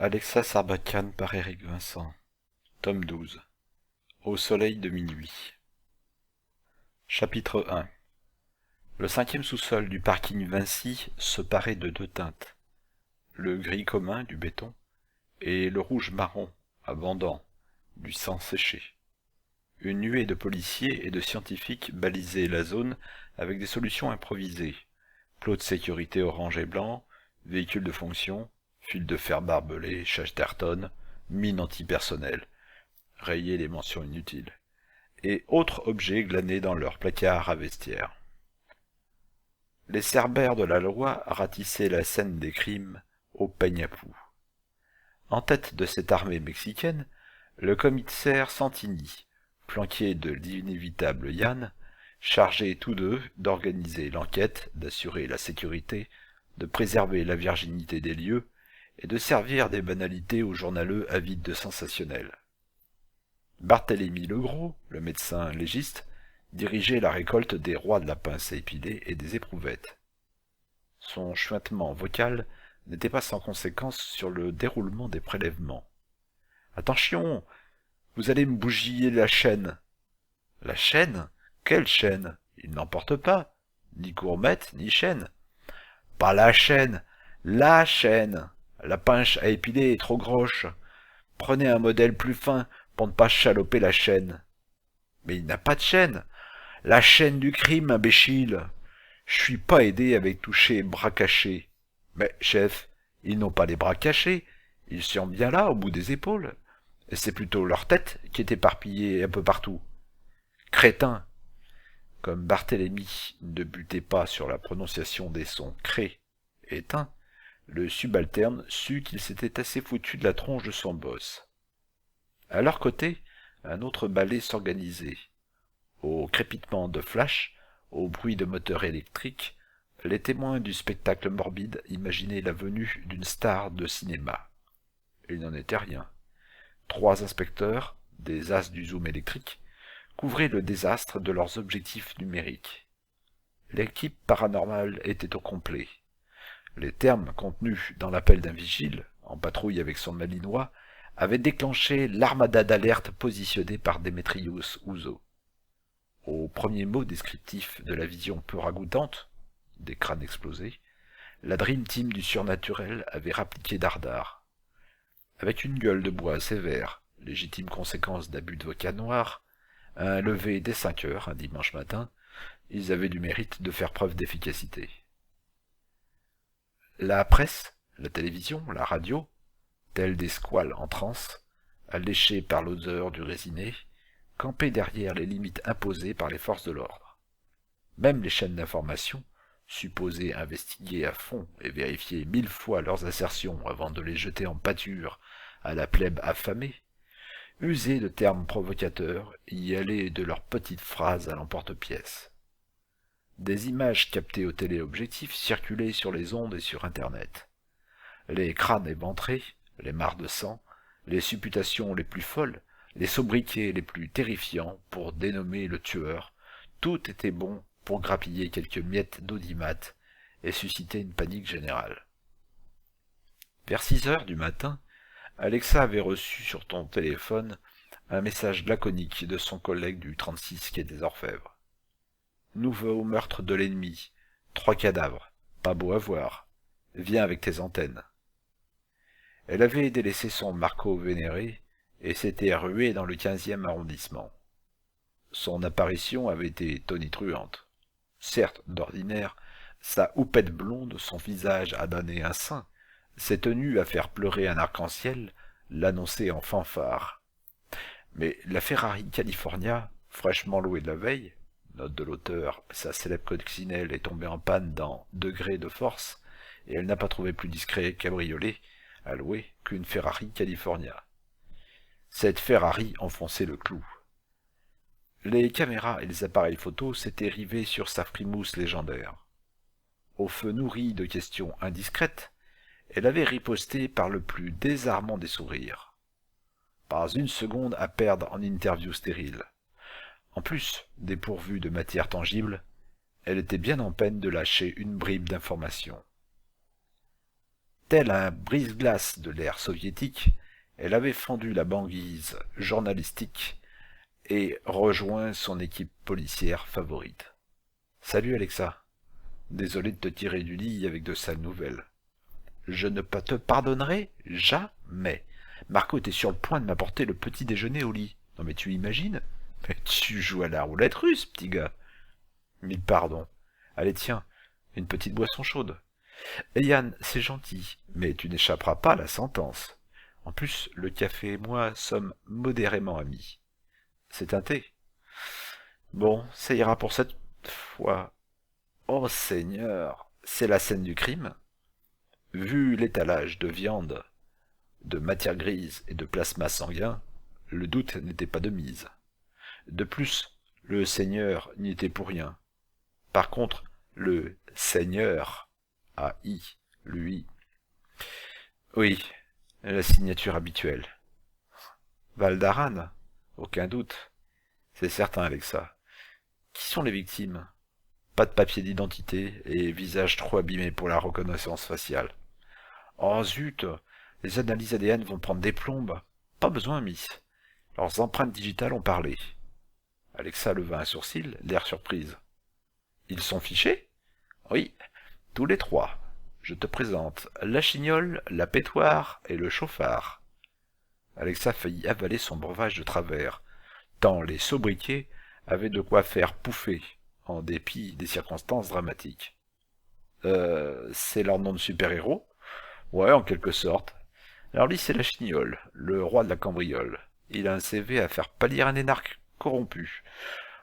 Alexa Sarbacane par Éric Vincent. Tome 12. Au soleil de minuit. Chapitre 1. Le cinquième sous-sol du parking Vinci se parait de deux teintes. Le gris commun du béton et le rouge marron, abondant, du sang séché. Une nuée de policiers et de scientifiques balisait la zone avec des solutions improvisées. Plots de sécurité orange et blanc, véhicules de fonction, fils de fer barbelés, Chesterton, mines antipersonnelles, rayer les mentions inutiles, et autres objets glanés dans leurs placards à vestiaire. Les cerbères de la loi ratissaient la scène des crimes au peigne à poux. En tête de cette armée mexicaine, le commissaire Santini, flanqué de l'inévitable Yann, chargés tous deux d'organiser l'enquête, d'assurer la sécurité, de préserver la virginité des lieux et de servir des banalités aux journaleux avides de sensationnels. Barthélemy Legros, le médecin légiste, dirigeait la récolte des rois de la pince à épiler et des éprouvettes. Son chuintement vocal n'était pas sans conséquence sur le déroulement des prélèvements. « Attention, vous allez me bougiller la chaîne. »« La chaîne ? Quelle chaîne ? Il n'en porte pas. Ni gourmette, ni chaîne. »« Pas la chaîne, la chaîne. La pince à épiler est trop grosse. Prenez un modèle plus fin pour ne pas chaloper la chaîne. »« Mais il n'a pas de chaîne. La chaîne du crime, imbécile. Je suis pas aidé avec toucher bras cachés. Mais, chef, ils n'ont pas les bras cachés. Ils sont bien là, au bout des épaules. Et c'est plutôt leur tête qui est éparpillée un peu partout. Crétin !» Comme Barthélemy ne butait pas sur la prononciation des sons cré et tin, le subalterne sut qu'il s'était assez foutu de la tronche de son boss. À leur côté, un autre ballet s'organisait. Au crépitement de flash, au bruit de moteurs électriques, les témoins du spectacle morbide imaginaient la venue d'une star de cinéma. Il n'en était rien. 3 inspecteurs, des as du zoom électrique, couvraient le désastre de leurs objectifs numériques. L'équipe paranormale était au complet. Les termes contenus dans l'appel d'un vigile, en patrouille avec son malinois, avaient déclenché l'armada d'alerte positionnée par Démétrius Ouzo. Au premier mot descriptif de la vision peu ragoûtante, des crânes explosés, la Dream Team du surnaturel avait rappliqué dardard. Avec une gueule de bois sévère, légitime conséquence d'abus de vodka noir, un lever dès 5 heures un dimanche matin, ils avaient du mérite de faire preuve d'efficacité. La presse, la télévision, la radio, tels des squales en transe, alléchés par l'odeur du résiné, campaient derrière les limites imposées par les forces de l'ordre. Même les chaînes d'information, supposées investiguer à fond et vérifier 1000 fois leurs assertions avant de les jeter en pâture à la plèbe affamée, usaient de termes provocateurs et y allaient de leurs petites phrases à l'emporte-pièce. Des images captées au téléobjectif circulaient sur les ondes et sur Internet. Les crânes éventrés, les mares de sang, les supputations les plus folles, les sobriquets les plus terrifiants pour dénommer le tueur, tout était bon pour grappiller quelques miettes d'audimat et susciter une panique générale. Vers 6 heures du matin, Alexa avait reçu sur ton téléphone un message laconique de son collègue du 36 quai des Orfèvres. Nouveau meurtre de l'ennemi, 3 cadavres, pas beau à voir, viens avec tes antennes. Elle avait délaissé son Marco vénéré et s'était ruée dans le 15e arrondissement. Son apparition avait été tonitruante. Certes, d'ordinaire, sa houppette blonde, son visage à damner un saint, ses tenues à faire pleurer un arc-en-ciel, l'annonçaient en fanfare. Mais la Ferrari California, fraîchement louée de la veille, note de l'auteur, sa célèbre coccinelle est tombée en panne dans degré de force, et elle n'a pas trouvé plus discret cabriolet à louer qu'une Ferrari California. Cette Ferrari enfonçait le clou. Les caméras et les appareils photo s'étaient rivés sur sa frimousse légendaire. Au feu nourri de questions indiscrètes, elle avait riposté par le plus désarmant des sourires. Pas une seconde à perdre en interview stérile. En plus, dépourvue de matière tangible, elle était bien en peine de lâcher une bribe d'information. Tel un brise-glace de l'ère soviétique, elle avait fendu la banquise journalistique et rejoint son équipe policière favorite. Salut Alexa. Désolé de te tirer du lit avec de sales nouvelles. Je ne te pardonnerai jamais. Marco était sur le point de m'apporter le petit déjeuner au lit. Non mais tu imagines? Mais tu joues à la roulette russe, petit gars. Mille pardons. Allez tiens, une petite boisson chaude. Et Yann, c'est gentil, mais tu n'échapperas pas à la sentence. En plus, le café et moi sommes modérément amis. C'est un thé. Bon, ça ira pour cette fois. Oh Seigneur, c'est la scène du crime. Vu l'étalage de viande, de matière grise et de plasma sanguin, le doute n'était pas de mise. De plus, le Seigneur n'y était pour rien. Par contre, le Seigneur A.I., lui. Oui, la signature habituelle. Valdaran? Aucun doute. C'est certain avec ça. Qui sont les victimes? Pas de papier d'identité et visage trop abîmé pour la reconnaissance faciale. Oh zut, les analyses ADN vont prendre des plombes. Pas besoin, Miss. Leurs empreintes digitales ont parlé. Alexa leva un sourcil, l'air surprise. Ils sont fichés? Oui, tous les trois. Je te présente la chignole, la pétoire et le chauffard. Alexa faillit avaler son breuvage de travers, tant les sobriquets avaient de quoi faire pouffer, en dépit des circonstances dramatiques. C'est leur nom de super-héros? Ouais, en quelque sorte. Alors lui, c'est la chignole, le roi de la cambriole. Il a un CV à faire pâlir un énarque corrompu.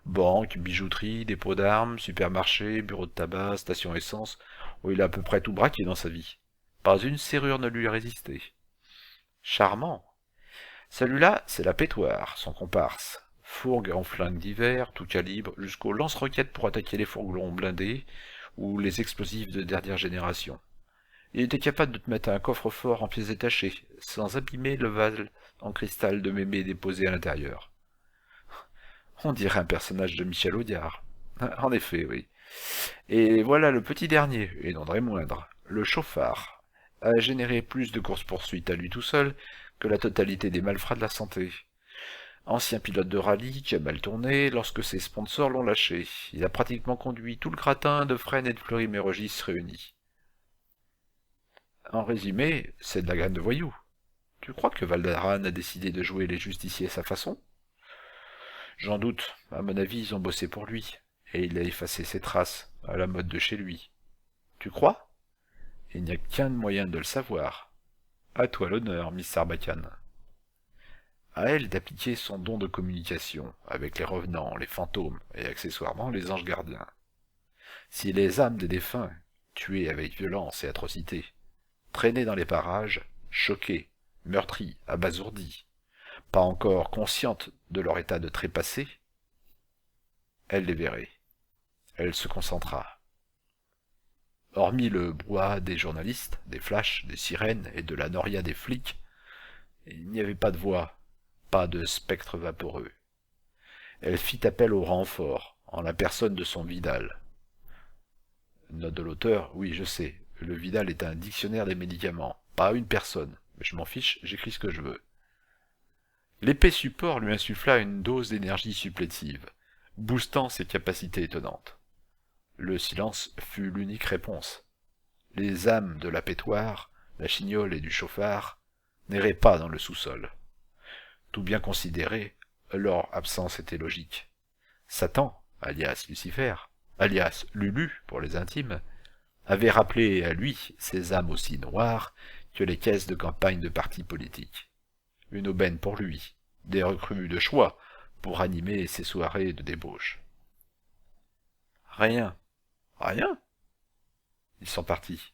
Banque, bijouterie, dépôt d'armes, supermarché, bureau de tabac, station essence. Oh, il a à peu près tout braqué dans sa vie. Pas une serrure ne lui a résisté. Charmant. Celui-là, c'est la pétoire, son comparse. Fourgue en flingue divers, tout calibre, jusqu'aux lance-roquettes pour attaquer les fourgons blindés ou les explosifs de dernière génération. Il était capable de te mettre un coffre-fort en pièces détachées, sans abîmer le vase en cristal de mémé déposé à l'intérieur. On dirait un personnage de Michel Audiard. En effet, oui. Et voilà le petit dernier, et non très moindre, le chauffard, a généré plus de courses-poursuites à lui tout seul que la totalité des malfrats de la santé. Ancien pilote de rallye qui a mal tourné lorsque ses sponsors l'ont lâché. Il a pratiquement conduit tout le gratin de Fresnes et de Fleury-Mérogis réunis. En résumé, c'est de la graine de voyou. Tu crois que Valdaran a décidé de jouer les justiciers à sa façon? J'en doute. À mon avis, ils ont bossé pour lui. Et il a effacé ses traces, à la mode de chez lui. Tu crois? Il n'y a qu'un moyen de le savoir. À toi l'honneur, Miss Sarbacane. À elle d'appliquer son don de communication avec les revenants, les fantômes et accessoirement les anges gardiens. Si les âmes des défunts, tuées avec violence et atrocité, traînaient dans les parages, choquées, meurtries, abasourdies, pas encore conscientes de leur état de trépassé, elle les verrait. Elle se concentra. Hormis le brouhaha des journalistes, des flashs, des sirènes et de la noria des flics, il n'y avait pas de voix, pas de spectre vaporeux. Elle fit appel au renfort, en la personne de son Vidal. Note de l'auteur, oui, je sais, le Vidal est un dictionnaire des médicaments, pas une personne, mais je m'en fiche, j'écris ce que je veux. L'épais support lui insuffla une dose d'énergie supplétive, boostant ses capacités étonnantes. Le silence fut l'unique réponse. Les âmes de la pétoire, la chignole et du chauffard n'erraient pas dans le sous-sol. Tout bien considéré, leur absence était logique. Satan, alias Lucifer, alias Lulu pour les intimes, avait rappelé à lui ces âmes aussi noires que les caisses de campagne de partis politiques. Une aubaine pour lui, des recrues de choix pour animer ses soirées de débauche. Rien. Rien? Ils sont partis.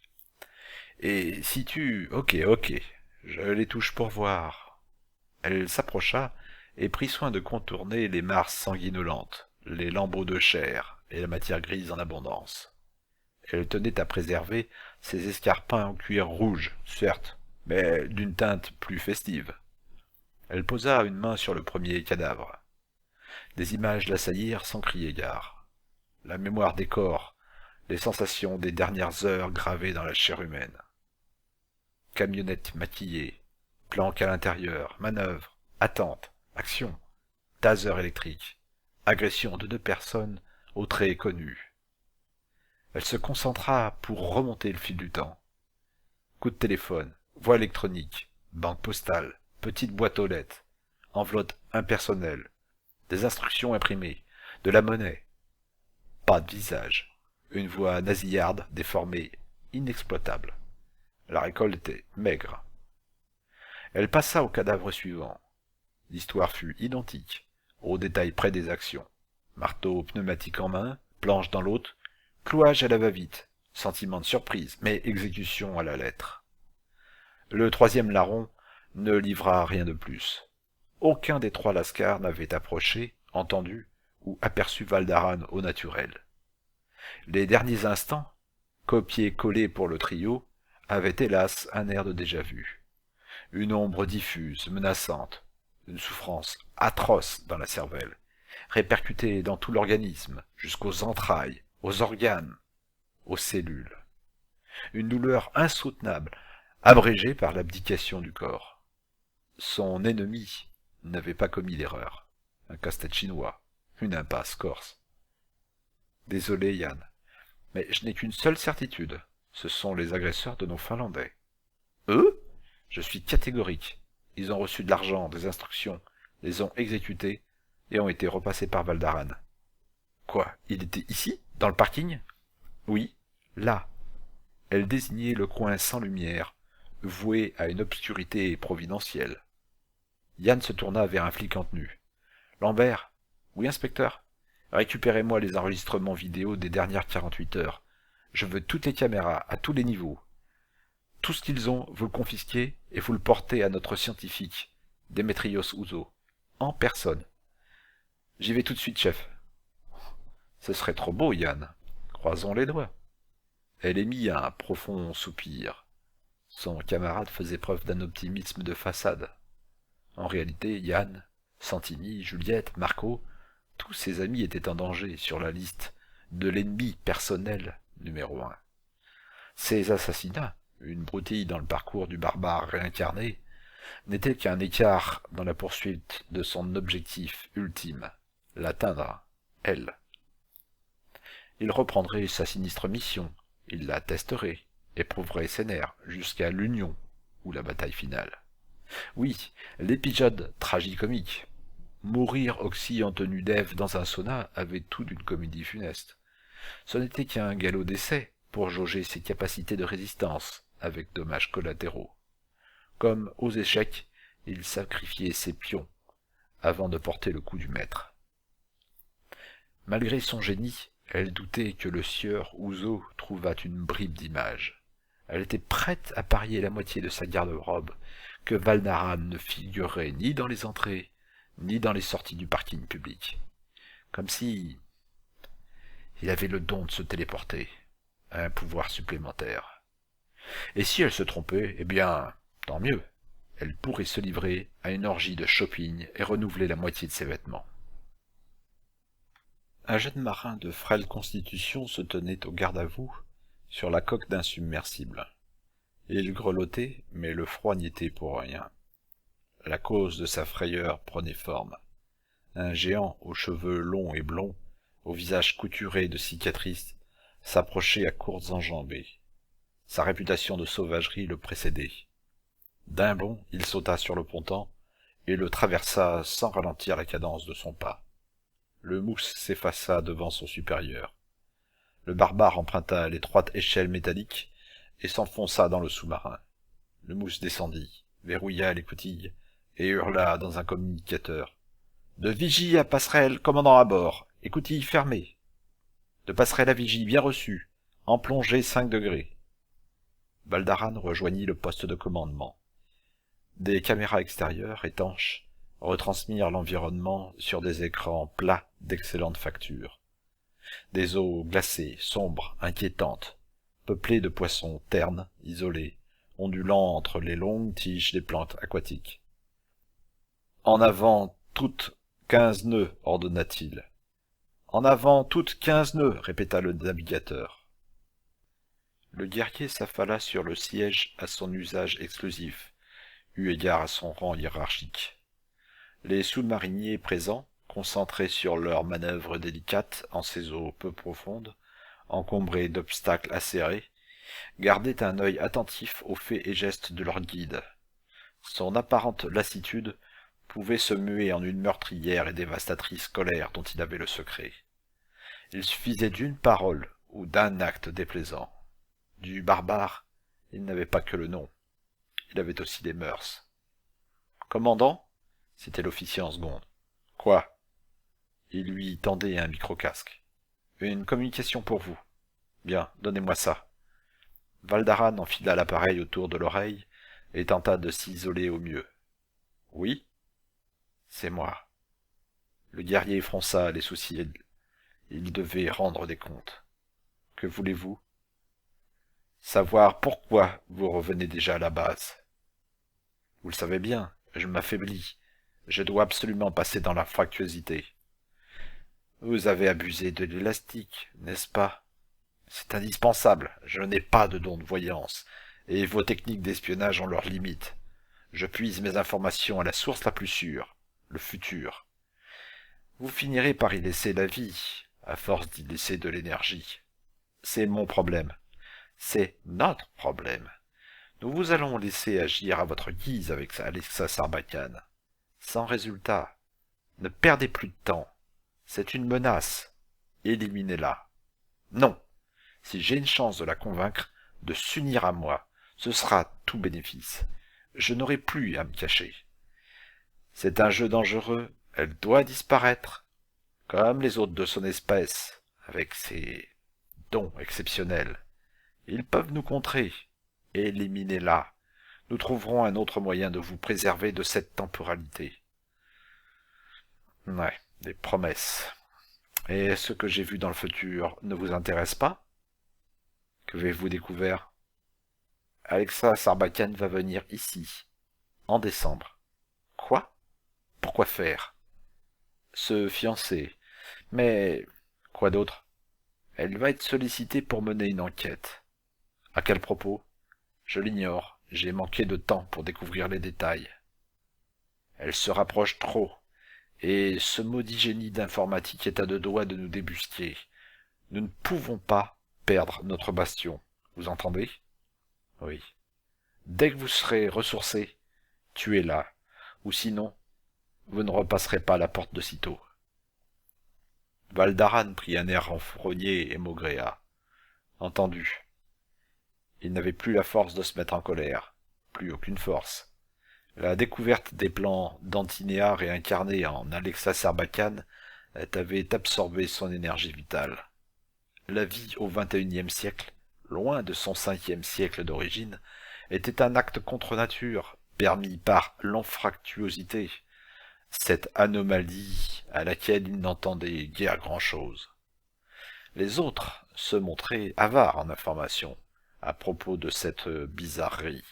Et si tu... Ok, je les touche pour voir. Elle s'approcha et prit soin de contourner les mares sanguinolentes, les lambeaux de chair et la matière grise en abondance. Elle tenait à préserver ses escarpins en cuir rouge, certes, mais d'une teinte plus festive. Elle posa une main sur le premier cadavre. Des images l'assaillirent sans crier gare. La mémoire des corps, les sensations des dernières heures gravées dans la chair humaine. Camionnette maquillée, planque à l'intérieur, manœuvre, attente, action, taser électrique, agression de 2 personnes aux traits connus. Elle se concentra pour remonter le fil du temps. Coup de téléphone, voix électronique, banque postale, petite boîte aux lettres, enveloppe impersonnelle, des instructions imprimées, de la monnaie. Pas de visage. Une voix nasillarde, déformée, inexploitable. La récolte était maigre. Elle passa au cadavre suivant. L'histoire fut identique, au détail près des actions. Marteau pneumatique en main, planche dans l'autre, clouage à la va-vite, sentiment de surprise, mais exécution à la lettre. Le 3e larron ne livra rien de plus. Aucun des 3 lascars n'avait approché, entendu ou aperçu Valdaran au naturel. Les derniers instants, copiés-collés pour le trio, avaient hélas un air de déjà-vu. Une ombre diffuse, menaçante, une souffrance atroce dans la cervelle, répercutée dans tout l'organisme, jusqu'aux entrailles, aux organes, aux cellules. Une douleur insoutenable, abrégée par l'abdication du corps. Son ennemi n'avait pas commis d'erreur. Un casse-tête chinois, une impasse corse. Désolé, Yann, mais je n'ai qu'une seule certitude. Ce sont les agresseurs de nos Finlandais. Eux? Je suis catégorique. Ils ont reçu de l'argent, des instructions, les ont exécutés et ont été repassés par Valdaran. Quoi? Il était ici? Dans le parking? Oui, là. Elle désignait le coin sans lumière, voué à une obscurité providentielle. Yann se tourna vers un flic en tenue. Lambert? Oui, inspecteur? Récupérez-moi les enregistrements vidéo des dernières 48 heures. Je veux toutes les caméras, à tous les niveaux. Tout ce qu'ils ont, vous le confisquez et vous le portez à notre scientifique, Démétrios Ouzo, en personne. J'y vais tout de suite, chef. Ce serait trop beau, Yann. Croisons les doigts. Elle émit un profond soupir. Son camarade faisait preuve d'un optimisme de façade. En réalité, Yann, Santini, Juliette, Marco, tous ses amis étaient en danger sur la liste de l'ennemi personnel numéro 1. Ces assassinats, une broutille dans le parcours du barbare réincarné, n'étaient qu'un écart dans la poursuite de son objectif ultime, l'atteindre, elle. Il reprendrait sa sinistre mission, il la testerait, éprouverait ses nerfs jusqu'à l'union ou la bataille finale. Oui, l'épisode tragicomique. Mourir Oxy en tenue d'Ève dans un sauna avait tout d'une comédie funeste. Ce n'était qu'un galop d'essai pour jauger ses capacités de résistance avec dommages collatéraux. Comme aux échecs, il sacrifiait ses pions avant de porter le coup du maître. Malgré son génie, elle doutait que le sieur Ouzo trouvât une bribe d'image. Elle était prête à parier la moitié de sa garde-robe que Valdaran ne figurerait ni dans les entrées, ni dans les sorties du parking public. Comme si il avait le don de se téléporter, un pouvoir supplémentaire. Et si elle se trompait, eh bien, tant mieux. Elle pourrait se livrer à une orgie de shopping et renouveler la moitié de ses vêtements. Un jeune marin de frêle constitution se tenait au garde-à-vous sur la coque d'un submersible. Il grelottait, mais le froid n'y était pour rien. La cause de sa frayeur prenait forme. Un géant aux cheveux longs et blonds, au visage couturé de cicatrices, s'approchait à courtes enjambées. Sa réputation de sauvagerie le précédait. D'un bond, il sauta sur le ponton et le traversa sans ralentir la cadence de son pas. Le mousse s'effaça devant son supérieur. Le barbare emprunta l'étroite échelle métallique et s'enfonça dans le sous-marin. Le mousse descendit, verrouilla l'écoutille et hurla dans un communicateur. « De vigie à passerelle, commandant à bord. Écoutille fermée. De passerelle à vigie, bien reçu. En plongée 5 degrés. » Valdaran rejoignit le poste de commandement. Des caméras extérieures, étanches, retransmirent l'environnement sur des écrans plats d'excellente facture. Des eaux glacées, sombres, inquiétantes, peuplées de poissons ternes, isolés, ondulant entre les longues tiges des plantes aquatiques. « En avant, toutes 15 nœuds, ordonna-t-il. « En avant, toutes 15 nœuds, répéta le navigateur. Le guerrier s'affala sur le siège à son usage exclusif, eu égard à son rang hiérarchique. Les sous-mariniers présents, concentrés sur leurs manœuvres délicates en ces eaux peu profondes, encombrées d'obstacles acérés, gardaient un œil attentif aux faits et gestes de leur guide. Son apparente lassitude pouvait se muer en une meurtrière et dévastatrice colère dont il avait le secret. Il suffisait d'une parole ou d'un acte déplaisant. Du barbare, il n'avait pas que le nom, il avait aussi des mœurs. « Commandant » c'était l'officier en seconde. « Quoi » il lui tendait un micro-casque. « Une communication pour vous. »« Bien, donnez-moi ça. » Valdaran enfila l'appareil autour de l'oreille et tenta de s'isoler au mieux. « Oui ?»« C'est moi. » Le guerrier fronça les sourcils. Il devait rendre des comptes. « Que voulez-vous ?»« Savoir pourquoi vous revenez déjà à la base. »« Vous le savez bien, je m'affaiblis. Je dois absolument passer dans la fractuosité. »« Vous avez abusé de l'élastique, n'est-ce pas ? » ?»« C'est indispensable, je n'ai pas de don de voyance, et vos techniques d'espionnage ont leurs limites. Je puise mes informations à la source la plus sûre, le futur. Vous finirez par y laisser la vie, à force d'y laisser de l'énergie. C'est mon problème. C'est notre problème. Nous vous allons laisser agir à votre guise avec Alexa Sarbacane. Sans résultat. Ne perdez plus de temps. C'est une menace. Éliminez-la. Non. Si j'ai une chance de la convaincre de s'unir à moi, ce sera tout bénéfice. Je n'aurai plus à me cacher. C'est un jeu dangereux, elle doit disparaître, comme les autres de son espèce, avec ses dons exceptionnels. Ils peuvent nous contrer. Éliminez-la. Nous trouverons un autre moyen de vous préserver de cette temporalité. Ouais, des promesses. Et ce que j'ai vu dans le futur ne vous intéresse pas ? Qu'avez-vous découvert ? Alexa Sarbacane va venir ici, en décembre. Quoi ? Pourquoi faire ? Se fiancer. Mais quoi d'autre ? Elle va être sollicitée pour mener une enquête. À quel propos ? Je l'ignore, j'ai manqué de temps pour découvrir les détails. Elle se rapproche trop, et ce maudit génie d'informatique est à deux doigts de nous débusquer. Nous ne pouvons pas perdre notre bastion, vous entendez ? Oui. Dès que vous serez ressourcé, tuez-la, ou sinon, vous ne repasserez pas la porte de sitôt. Valdaran prit un air renfrogné et maugréa. Entendu. Il n'avait plus la force de se mettre en colère, plus aucune force. La découverte des plans d'Antinéa réincarnés en Alexa Sarbacane avait absorbé son énergie vitale. La vie au XXIe siècle, loin de son 5e siècle d'origine, était un acte contre nature, permis par l'anfractuosité, cette anomalie à laquelle il n'entendait guère grand-chose. Les autres se montraient avares en informations à propos de cette bizarrerie.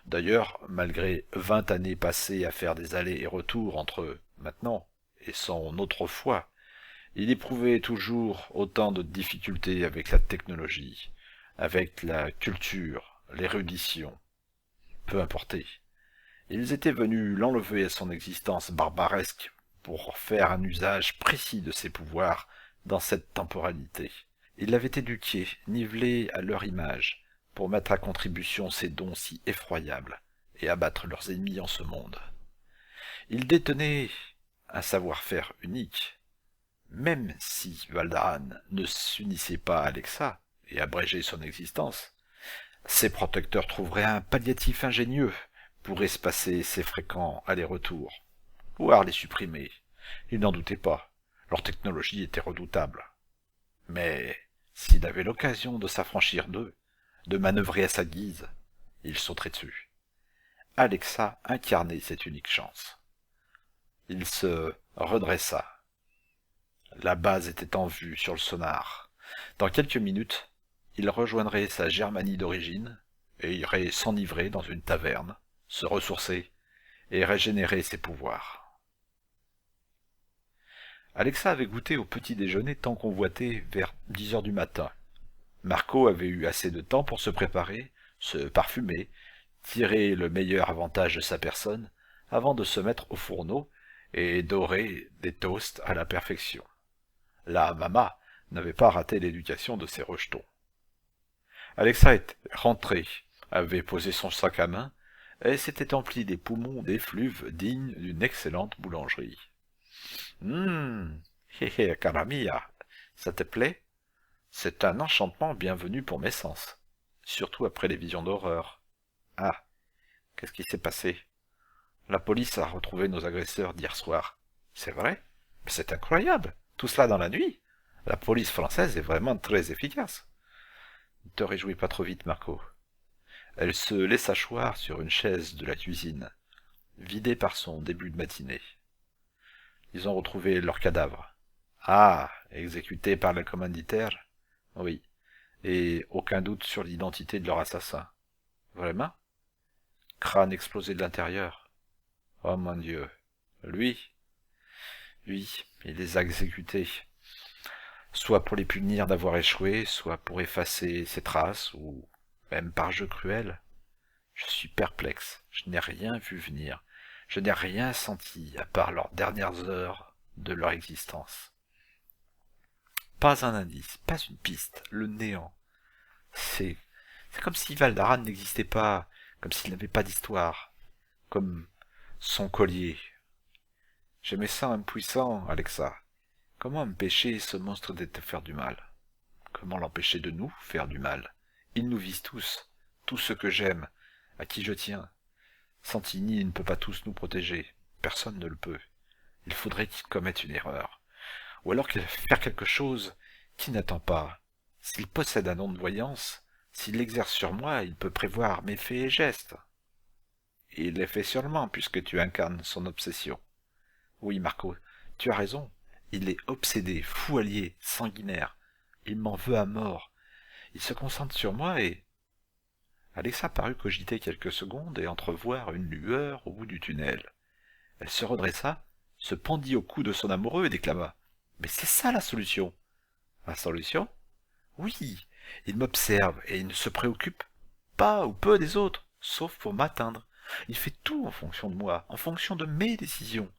D'ailleurs, malgré 20 années passées à faire des allers et retours entre maintenant et son autrefois, il éprouvait toujours autant de difficultés avec la technologie, avec la culture, l'érudition. Peu importé. Ils étaient venus l'enlever à son existence barbaresque pour faire un usage précis de ses pouvoirs dans cette temporalité. Ils l'avaient éduqué, nivelé à leur image, pour mettre à contribution ces dons si effroyables et abattre leurs ennemis en ce monde. Ils détenaient un savoir-faire unique. Même si Valdaran ne s'unissait pas à Alexa et abrégeait son existence, ses protecteurs trouveraient un palliatif ingénieux pour espacer ces fréquents allers-retours, voire les supprimer. Ils n'en doutaient pas, leur technologie était redoutable. Mais s'il avait l'occasion de s'affranchir d'eux, de manœuvrer à sa guise, il sauterait dessus. Alexa incarnait cette unique chance. Il se redressa. La base était en vue sur le sonar. Dans quelques minutes, il rejoindrait sa Germanie d'origine et irait s'enivrer dans une taverne, se ressourcer et régénérer ses pouvoirs. Alexa avait goûté au petit déjeuner tant convoité vers 10 heures du matin. Marco avait eu assez de temps pour se préparer, se parfumer, tirer le meilleur avantage de sa personne, avant de se mettre au fourneau et dorer des toasts à la perfection. La mama n'avait pas raté l'éducation de ses rejetons. Alexa était rentrée, avait posé son sac à main, et s'était empli des poumons d'effluves dignes d'une excellente boulangerie. Hum, hé hé, cara mia, ça te plaît? C'est un enchantement bienvenu pour mes sens, surtout après les visions d'horreur. Ah, qu'est-ce qui s'est passé? La police a retrouvé nos agresseurs d'hier soir. C'est vrai? Mais c'est incroyable! Tout cela dans la nuit? La police française est vraiment très efficace. Ne te réjouis pas trop vite, Marco. Elle se laissa choir sur une chaise de la cuisine, vidée par son début de matinée. Ils ont retrouvé leur cadavre. Ah, exécuté par le commanditaire? Oui. Et aucun doute sur l'identité de leur assassin. Vraiment? Crâne explosé de l'intérieur. Oh mon Dieu. Lui? Oui, il les a exécutés. Soit pour les punir d'avoir échoué, soit pour effacer ses traces, ou même par jeu cruel. Je suis perplexe, je n'ai rien vu venir, je n'ai rien senti à part leurs dernières heures de leur existence. Pas un indice, pas une piste, le néant. C'est comme si Valdaran n'existait pas, comme s'il n'avait pas d'histoire, comme son collier. Je me sens impuissant, Alexa. Comment empêcher ce monstre de te faire du mal? Comment l'empêcher de nous faire du mal? Ils nous visent tous ceux que j'aime, à qui je tiens. Santini ne peut pas tous nous protéger, personne ne le peut. Il faudrait qu'il commette une erreur, ou alors qu'il fasse quelque chose qu'il n'attend pas. S'il possède un don de voyance, s'il l'exerce sur moi, il peut prévoir mes faits et gestes. Et il les fait seulement, puisque tu incarnes son obsession. Oui, Marco, tu as raison. Il est obsédé, fou allié, sanguinaire. Il m'en veut à mort. Il se concentre sur moi et... Alexa parut cogiter quelques secondes et entrevoir une lueur au bout du tunnel. Elle se redressa, se pendit au cou de son amoureux et déclama. Mais c'est ça la solution. La solution? Oui, il m'observe et il ne se préoccupe pas ou peu des autres, sauf pour m'atteindre. Il fait tout en fonction de moi, en fonction de mes décisions.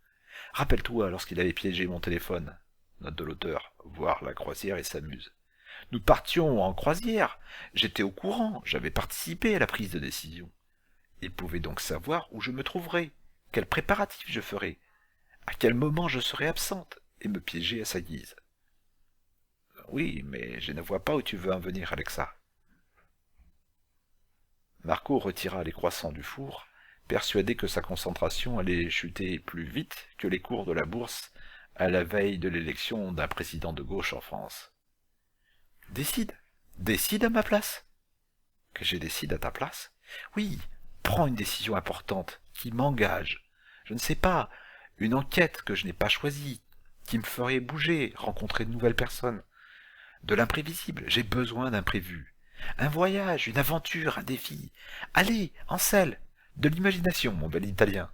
Rappelle-toi lorsqu'il avait piégé mon téléphone. Note de l'auteur, voir la croisière et s'amuse. Nous partions en croisière. J'étais au courant, j'avais participé à la prise de décision. Il pouvait donc savoir où je me trouverais, quels préparatifs je ferais, à quel moment je serais absente, et me piéger à sa guise. Oui, mais je ne vois pas où tu veux en venir, Alexa. Marco retira les croissants du four, persuadé que sa concentration allait chuter plus vite que les cours de la bourse à la veille de l'élection d'un président de gauche en France. Décide, décide à ma place. Que je décide à ta place? Oui, prends une décision importante, qui m'engage. Je ne sais pas, une enquête que je n'ai pas choisie, qui me ferait bouger, rencontrer de nouvelles personnes. De l'imprévisible, j'ai besoin d'imprévu. Un voyage, une aventure, un défi. Allez, en selle, de l'imagination, mon bel Italien.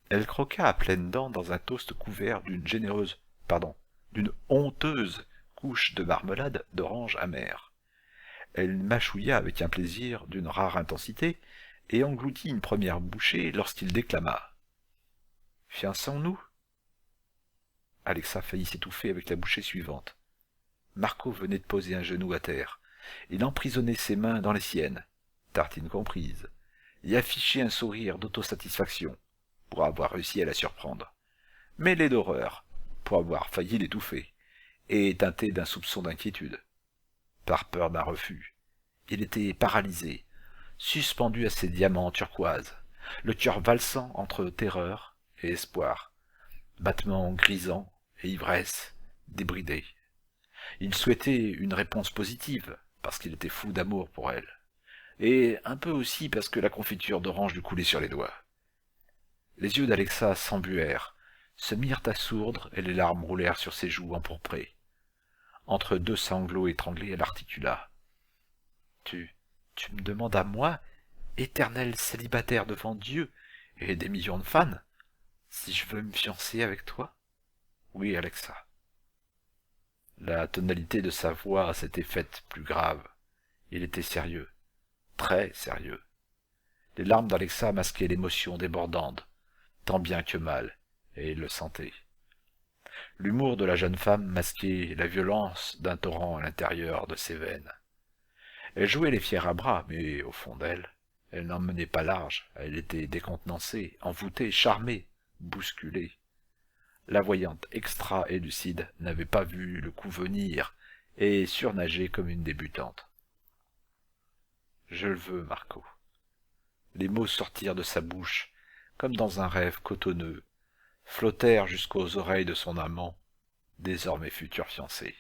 Elle croqua à pleines dents dans un toast couvert d'une honteuse couche de marmelade d'orange amère. Elle mâchouilla avec un plaisir d'une rare intensité et engloutit une première bouchée lorsqu'il déclama. Fiançons-nous? Alexa faillit s'étouffer avec la bouchée suivante. Marco venait de poser un genou à terre. Il emprisonnait ses mains dans les siennes, tartines comprises, et affichait un sourire d'autosatisfaction, pour avoir réussi à la surprendre, mêlé d'horreur, pour avoir failli l'étouffer, et teinté d'un soupçon d'inquiétude. Par peur d'un refus, il était paralysé, suspendu à ses diamants turquoises, le cœur valsant entre terreur et espoir, battements grisants et ivresse débridée. Il souhaitait une réponse positive, parce qu'il était fou d'amour pour elle, et un peu aussi parce que la confiture d'orange lui coulait sur les doigts. Les yeux d'Alexa s'embuèrent, se mirent à sourdre et les larmes roulèrent sur ses joues empourprées. Entre deux sanglots étranglés, elle articula. Tu me demandes à moi, éternel célibataire devant Dieu et des millions de fans, si je veux me fiancer avec toi? Oui, Alexa. La tonalité de sa voix s'était faite plus grave. Il était sérieux, très sérieux. Les larmes d'Alexa masquaient l'émotion débordante, tant bien que mal, et il le sentait. L'humour de la jeune femme masquait la violence d'un torrent à l'intérieur de ses veines. Elle jouait les fiers à bras, mais au fond d'elle, elle n'en menait pas large. Elle était décontenancée, envoûtée, charmée, bousculée. La voyante extra-élucide n'avait pas vu le coup venir et surnageait comme une débutante. « Je le veux, Marco. » Les mots sortirent de sa bouche, comme dans un rêve cotonneux, flottèrent jusqu'aux oreilles de son amant, désormais futur fiancé.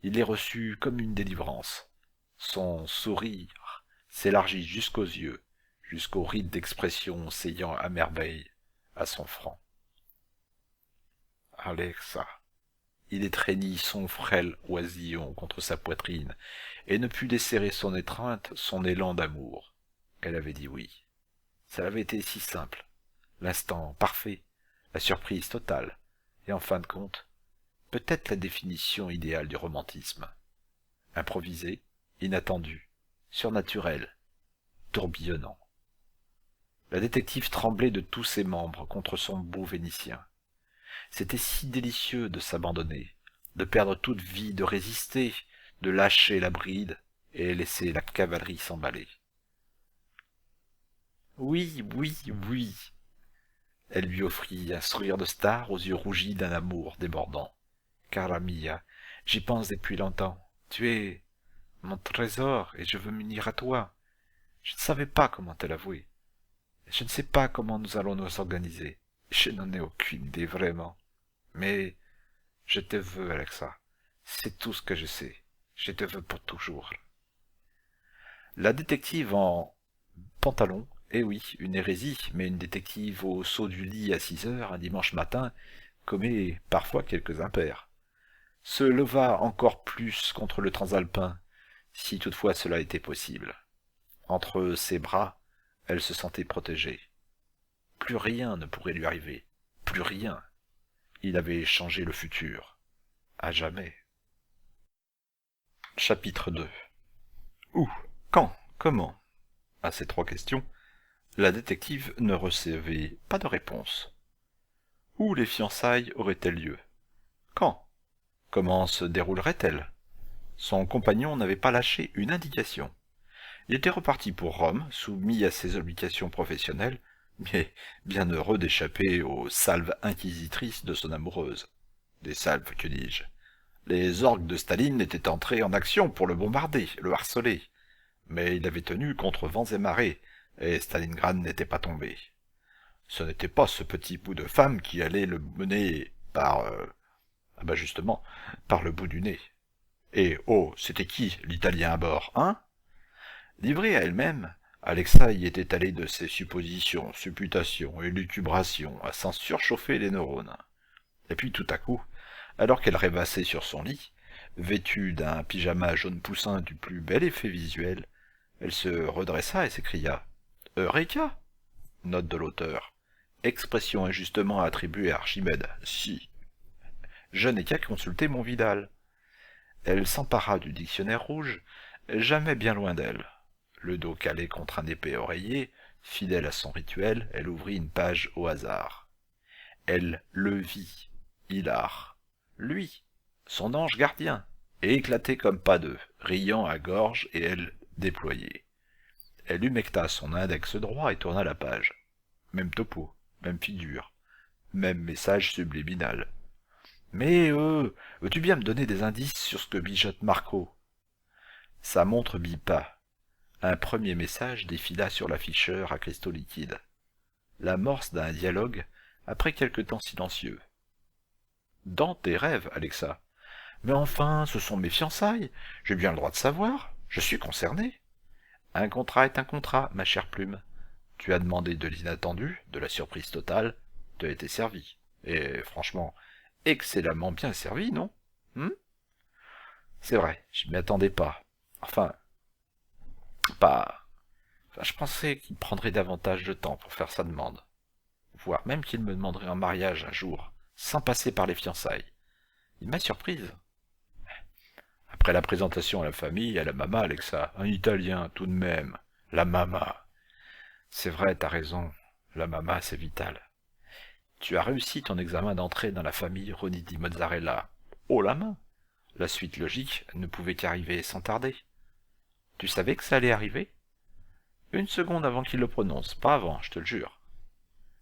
Il les reçut comme une délivrance. Son sourire s'élargit jusqu'aux yeux, jusqu'au rite d'expression s'ayant à merveille à son front. Alexa. Il étreignit son frêle oisillon contre sa poitrine et ne put desserrer son étreinte, son élan d'amour. Elle avait dit oui. Ça avait été si simple. L'instant parfait, la surprise totale, et en fin de compte, peut-être la définition idéale du romantisme. Improvisé, inattendu, surnaturel, tourbillonnant. La détective tremblait de tous ses membres contre son beau Vénitien. C'était si délicieux de s'abandonner, de perdre toute vie, de résister, de lâcher la bride et laisser la cavalerie s'emballer. Oui, oui, oui. Elle lui offrit un sourire de star aux yeux rougis d'un amour débordant. Cara mia, j'y pense depuis longtemps. Tu es mon trésor et je veux m'unir à toi. Je ne savais pas comment te l'avouer. Je ne sais pas comment nous allons nous organiser. Je n'en ai aucune idée vraiment. Mais je te veux, Alexa. C'est tout ce que je sais. Je te veux pour toujours. La détective en pantalon, eh oui, une hérésie, mais une détective au saut du lit à 6 heures un dimanche matin commet parfois quelques impairs. Se leva encore plus contre le transalpin, si toutefois cela était possible. Entre ses bras, elle se sentait protégée. Plus rien ne pourrait lui arriver, plus rien. Il avait changé le futur, à jamais. Chapitre 2. Où? Quand? Comment? À ces 3 questions, la détective ne recevait pas de réponse. Où les fiançailles auraient-elles lieu? Quand? Comment se dérouleraient-elles? Son compagnon n'avait pas lâché une indication. Il était reparti pour Rome, soumis à ses obligations professionnelles, mais bien heureux d'échapper aux salves inquisitrices de son amoureuse. Des salves, que dis-je? Les orgues de Staline étaient entrés en action pour le bombarder, le harceler. Mais il avait tenu contre vents et marées, et Stalingrad n'était pas tombé. Ce n'était pas ce petit bout de femme qui allait le mener par... justement, par le bout du nez. Et oh, c'était qui, l'Italien à bord, hein? Livrée à elle-même, Alexa y était allée de ses suppositions, supputations et lucubrations à s'en surchauffer les neurones. Et puis tout à coup, alors qu'elle rêvassait sur son lit, vêtue d'un pyjama jaune poussin du plus bel effet visuel, elle se redressa et s'écria « Eureka !» Note de l'auteur. Expression injustement attribuée à Archimède. Si. Je n'ai qu'à consulter mon Vidal. Elle s'empara du dictionnaire rouge, jamais bien loin d'elle. Le dos calé contre un épais oreiller, fidèle à son rituel, elle ouvrit une page au hasard. Elle le vit, hilar. Lui, son ange gardien, éclaté comme pas deux, riant à gorge et elle déployée. Elle humecta son index droit et tourna la page. Même topo, même figure, même message subliminal. Mais veux-tu bien me donner des indices sur ce que mijote Marco? Sa montre bipa. Un premier message défila sur l'afficheur à cristaux liquides. L'amorce d'un dialogue après quelque temps silencieux. Dans tes rêves, Alexa. Mais enfin, ce sont mes fiançailles. J'ai bien le droit de savoir. Je suis concerné. Un contrat est un contrat, ma chère plume. Tu as demandé de l'inattendu, de la surprise totale. Tu as été servi. Et franchement, excellemment bien servi, non? C'est vrai, je m'y attendais pas. Enfin, je pensais qu'il prendrait davantage de temps pour faire sa demande. Voire même qu'il me demanderait en mariage un jour, sans passer par les fiançailles. Il m'a surprise. Après la présentation à la famille, à la mama, Alexa, un italien tout de même. La mama. C'est vrai, t'as raison. La mama, c'est vital. Tu as réussi ton examen d'entrée dans la famille Roni di Mozzarella. Oh la main! La suite logique ne pouvait qu'arriver sans tarder. Tu savais que ça allait arriver? Une seconde avant qu'il le prononce, pas avant, je te le jure.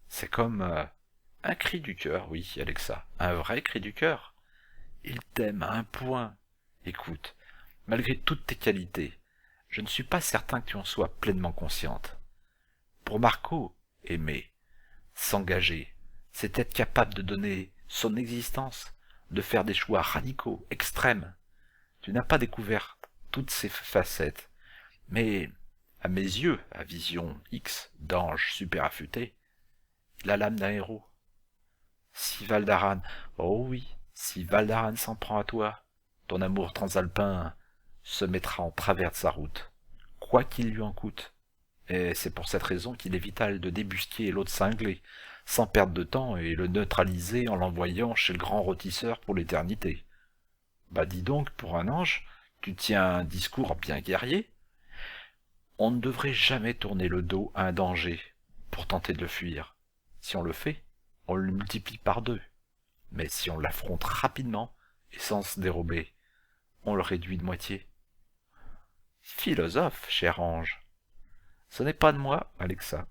C'est comme un cri du cœur, oui, Alexa, un vrai cri du cœur. Il t'aime à un point. Écoute, malgré toutes tes qualités, je ne suis pas certain que tu en sois pleinement consciente. Pour Marco, aimer, s'engager, c'est être capable de donner son existence, de faire des choix radicaux, extrêmes. Tu n'as pas découvert toutes ces facettes, mais à mes yeux, à vision X d'ange super affûté, il a l'âme d'un héros. Si Valdaran, oh oui, si Valdaran s'en prend à toi, ton amour transalpin se mettra en travers de sa route, quoi qu'il lui en coûte. Et c'est pour cette raison qu'il est vital de débusquer l'autre cinglé, sans perdre de temps, et le neutraliser en l'envoyant chez le grand rôtisseur pour l'éternité. Bah dis donc, pour un ange, tu tiens un discours bien guerrier. On ne devrait jamais tourner le dos à un danger pour tenter de le fuir. Si on le fait, on le multiplie par deux. Mais si on l'affronte rapidement et sans se dérober, on le réduit de moitié. Philosophe, cher ange. Ce n'est pas de moi, Alexa.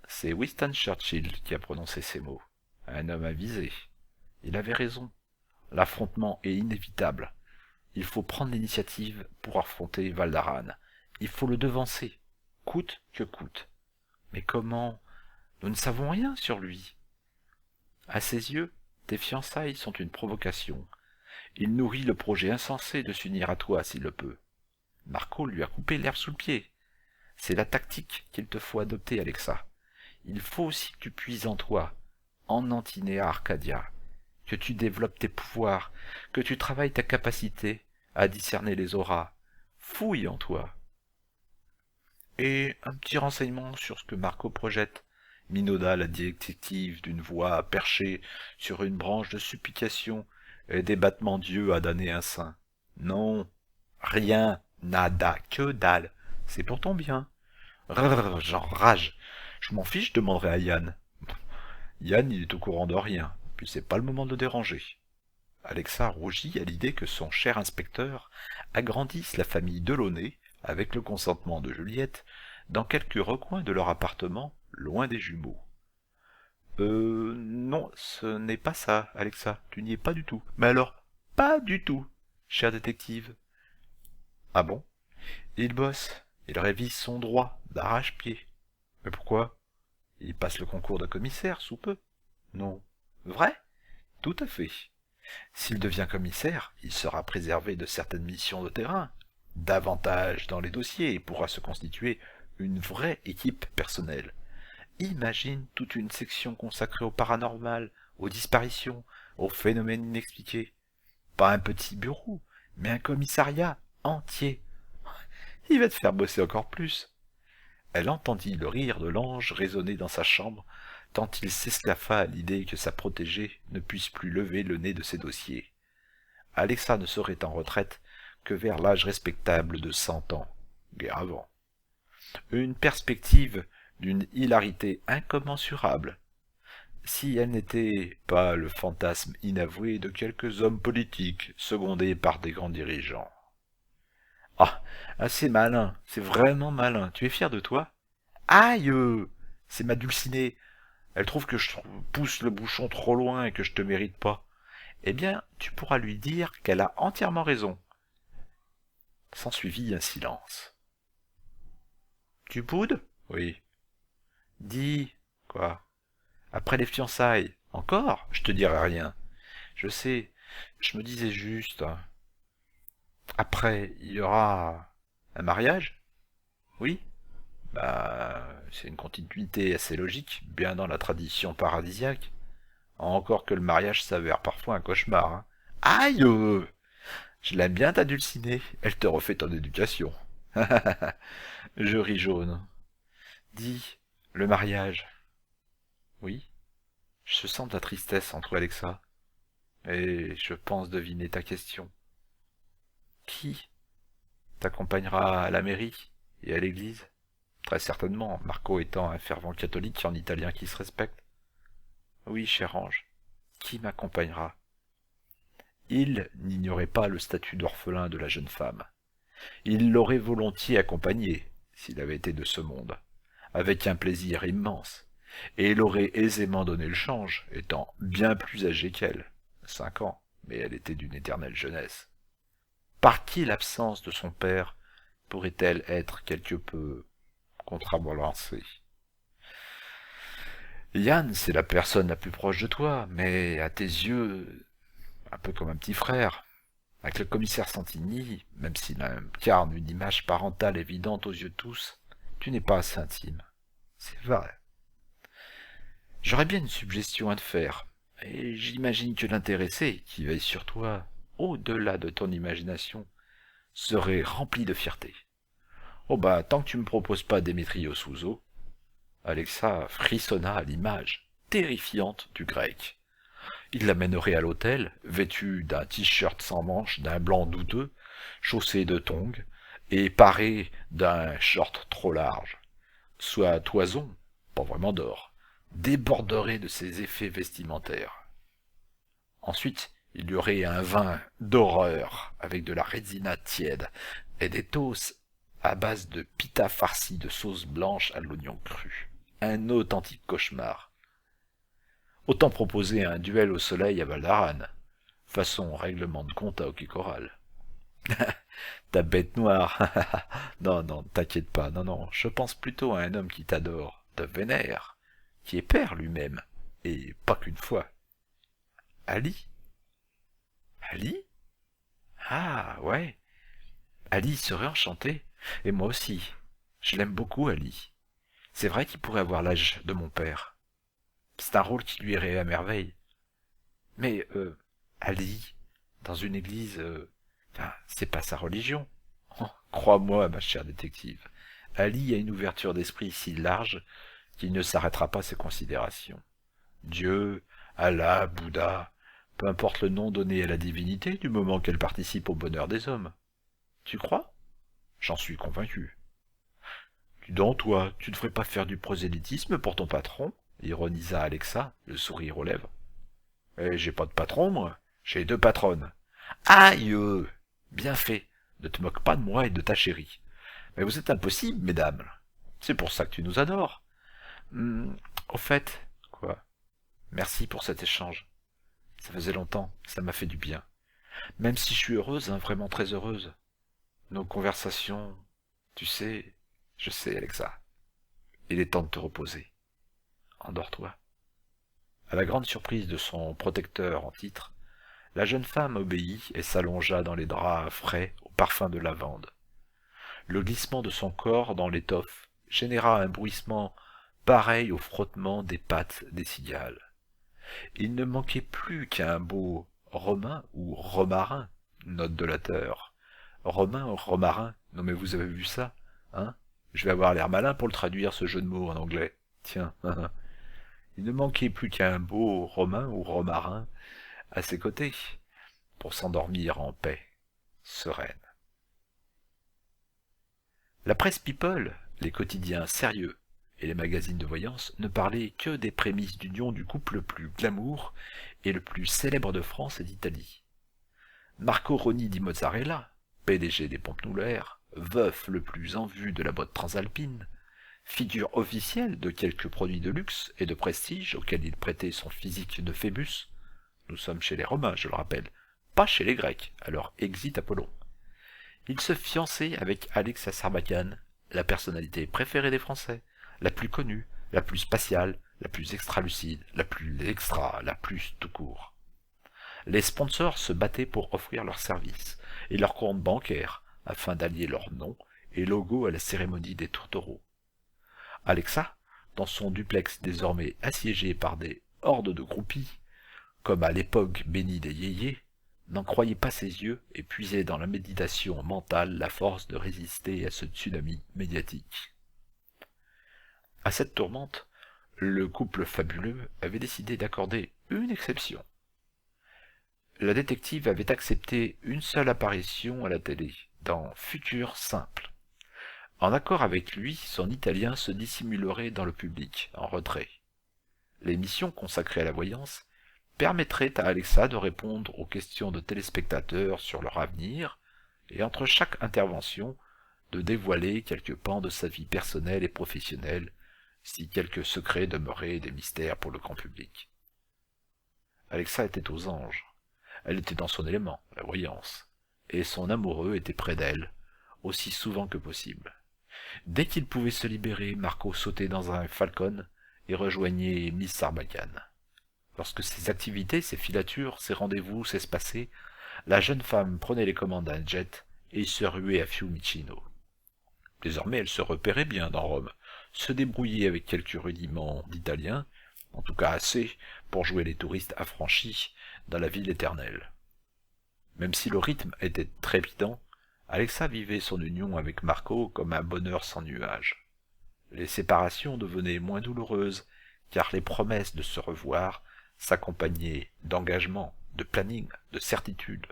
C'est Winston Churchill qui a prononcé ces mots. Un homme avisé. Il avait raison. L'affrontement est inévitable. Il faut prendre l'initiative pour affronter Valdaran. Il faut le devancer, coûte que coûte. Mais comment? Nous ne savons rien sur lui. À ses yeux, tes fiançailles sont une provocation. Il nourrit le projet insensé de s'unir à toi s'il le peut. Marco lui a coupé l'herbe sous le pied. C'est la tactique qu'il te faut adopter, Alexa. Il faut aussi que tu puises en toi, en Antinéa Arcadia, que tu développes tes pouvoirs, que tu travailles ta capacité à discerner les auras. Fouille en toi. Et un petit renseignement sur ce que Marco projette. Minauda, la détective d'une voix perchée sur une branche de supplication et des battements d'yeux à damner un saint. Non, rien, nada, que dalle. C'est pour ton bien. Rrr, j'enrage. Je m'en fiche, je demanderai à Yann. Yann, il est au courant de rien, puis c'est pas le moment de le déranger. Alexa rougit à l'idée que son cher inspecteur agrandisse la famille Delaunay, avec le consentement de Juliette, dans quelques recoins de leur appartement, loin des jumeaux. Non, ce n'est pas ça, Alexa, tu n'y es pas du tout. Mais alors, pas du tout, cher détective. Ah bon? Il bosse, il révise son droit d'arrache-pied. Mais pourquoi? Il passe le concours de commissaire sous peu. Non. Vrai? Tout à fait. S'il devient commissaire, il sera préservé de certaines missions de terrain, davantage dans les dossiers et pourra se constituer une vraie équipe personnelle. Imagine toute une section consacrée au paranormal, aux disparitions, aux phénomènes inexpliqués. Pas un petit bureau, mais un commissariat entier. Il va te faire bosser encore plus. Elle entendit le rire de l'ange résonner dans sa chambre, tant il s'esclaffa à l'idée que sa protégée ne puisse plus lever le nez de ses dossiers. Alexa ne serait en retraite que vers l'âge respectable de 100 ans, guère avant. Une perspective d'une hilarité incommensurable, si elle n'était pas le fantasme inavoué de quelques hommes politiques secondés par des grands dirigeants. Ah, c'est malin, c'est vraiment malin. Tu es fier de toi? Aïe, c'est ma dulcinée. Elle trouve que je pousse le bouchon trop loin et que je te mérite pas. Eh bien, tu pourras lui dire qu'elle a entièrement raison. S'ensuivit un silence. Tu boudes? Oui. Dis. Quoi? Après les fiançailles. Encore? Je te dirai rien. Je sais, je me disais juste. Après, il y aura un mariage? Oui? Bah, c'est une continuité assez logique, bien dans la tradition paradisiaque. Encore que le mariage s'avère parfois un cauchemar, hein. Aïe! Je l'aime bien ta dulcinée, elle te refait ton éducation. Je ris jaune. Dis, le mariage. Oui? Je sens de la tristesse entre Alexa. Et je pense deviner ta question. Qui t'accompagnera à la mairie et à l'église? Très certainement, Marco étant un fervent catholique en italien qui se respecte. Oui, cher ange, qui m'accompagnera? Il n'ignorait pas le statut d'orphelin de la jeune femme. Il l'aurait volontiers accompagné, s'il avait été de ce monde, avec un plaisir immense, et il aurait aisément donné le change, étant bien plus âgé qu'elle, 5 ans, mais elle était d'une éternelle jeunesse. Par qui l'absence de son père pourrait-elle être quelque peu contrabalancée? Yann, c'est la personne la plus proche de toi, mais à tes yeux, un peu comme un petit frère. Avec le commissaire Santini, même s'il incarne une image parentale évidente aux yeux de tous, tu n'es pas assez intime. C'est vrai. J'aurais bien une suggestion à te faire, et j'imagine que l'intéressé, qui veille sur toi, au-delà de ton imagination, serait rempli de fierté. Oh bah, tant que tu me proposes pas Démétrios Souzo, Alexa frissonna à l'image terrifiante du grec. Il l'amènerait à l'hôtel, vêtu d'un t-shirt sans manches, d'un blanc douteux, chaussé de tongs, et paré d'un short trop large. Soit toison, pas vraiment d'or, déborderait de ses effets vestimentaires. Ensuite, il y aurait un vin d'horreur, avec de la résina tiède, et des toasts à base de pita farci de sauce blanche à l'oignon cru. Un authentique cauchemar. Autant proposer un duel au soleil à Valdaran, façon règlement de compte à Hockey Choral. Ta bête noire. Non, non, t'inquiète pas, non, non, je pense plutôt à un homme qui t'adore, te vénère, qui est père lui-même, et pas qu'une fois. Ali? Ali? Ah, ouais. Ali serait enchanté, et moi aussi. Je l'aime beaucoup, Ali. C'est vrai qu'il pourrait avoir l'âge de mon père. C'est un rôle qui lui irait à merveille. Mais, Ali, dans une église, enfin, c'est pas sa religion. Oh, crois-moi, ma chère détective, Ali a une ouverture d'esprit si large qu'il ne s'arrêtera pas à ses considérations. Dieu, Allah, Bouddha, peu importe le nom donné à la divinité du moment qu'elle participe au bonheur des hommes. Tu crois? J'en suis convaincu. Dis donc, toi, tu ne devrais pas faire du prosélytisme pour ton patron? Ironisa Alexa, le sourire aux lèvres. Eh, j'ai pas de patron, moi. J'ai 2 patronnes. Aïe! Bien fait. Ne te moque pas de moi et de ta chérie. Mais vous êtes impossibles, mesdames. C'est pour ça que tu nous adores. Au fait, quoi? Merci pour cet échange. Ça faisait longtemps, ça m'a fait du bien. Même si je suis heureuse, hein, vraiment très heureuse. Nos conversations, tu sais, je sais, Alexa. Il est temps de te reposer. Endors-toi. À la grande surprise de son protecteur en titre, la jeune femme obéit et s'allongea dans les draps frais au parfum de lavande. Le glissement de son corps dans l'étoffe généra un bruissement pareil au frottement des pattes des cigales. Il ne manquait plus qu'un beau romain ou romarin, note de l'auteur. Romain ou romarin, non mais vous avez vu ça, hein? Je vais avoir l'air malin pour le traduire ce jeu de mots en anglais. Tiens, il ne manquait plus qu'un beau romain ou romarin à ses côtés pour s'endormir en paix, sereine. La presse people, les quotidiens sérieux et les magazines de voyance ne parlaient que des prémices d'union du couple le plus glamour et le plus célèbre de France et d'Italie. Marco Roni di Mozzarella, PDG des pompes Muller, veuf le plus en vue de la mode transalpine, figure officielle de quelques produits de luxe et de prestige auxquels il prêtait son physique de Phébus. Nous sommes chez les Romains, je le rappelle, pas chez les Grecs, alors exit Apollon. Il se fiançait avec Alexa Sarbacane, la personnalité préférée des Français, la plus connue, la plus spatiale, la plus extra-lucide, la plus extra, la plus tout court. Les sponsors se battaient pour offrir leurs services et leurs comptes bancaires afin d'allier leur nom et logo à la cérémonie des tourtereaux. Alexa, dans son duplex désormais assiégé par des hordes de groupies, comme à l'époque bénie des yéyés, n'en croyait pas ses yeux et puisait dans la méditation mentale la force de résister à ce tsunami médiatique. À cette tourmente, le couple fabuleux avait décidé d'accorder une exception. La détective avait accepté une seule apparition à la télé, dans Futur Simple. En accord avec lui, son italien se dissimulerait dans le public, en retrait. L'émission consacrée à la voyance permettrait à Alexa de répondre aux questions de téléspectateurs sur leur avenir, et entre chaque intervention, de dévoiler quelques pans de sa vie personnelle et professionnelle, si quelques secrets demeuraient des mystères pour le grand public. Alexa était aux anges. Elle était dans son élément, la voyance, et son amoureux était près d'elle, aussi souvent que possible. Dès qu'il pouvait se libérer, Marco sautait dans un Falcon et rejoignait Miss Sarbacane. Lorsque ses activités, ses filatures, ses rendez-vous s'espaçaient, la jeune femme prenait les commandes d'un jet et se ruait à Fiumicino. Désormais, elle se repérait bien dans Rome, se débrouillait avec quelques rudiments d'italien, en tout cas assez pour jouer les touristes affranchis dans la ville éternelle. Même si le rythme était trépidant, Alexa vivait son union avec Marco comme un bonheur sans nuages. Les séparations devenaient moins douloureuses, car les promesses de se revoir s'accompagnaient d'engagement, de planning, de certitude,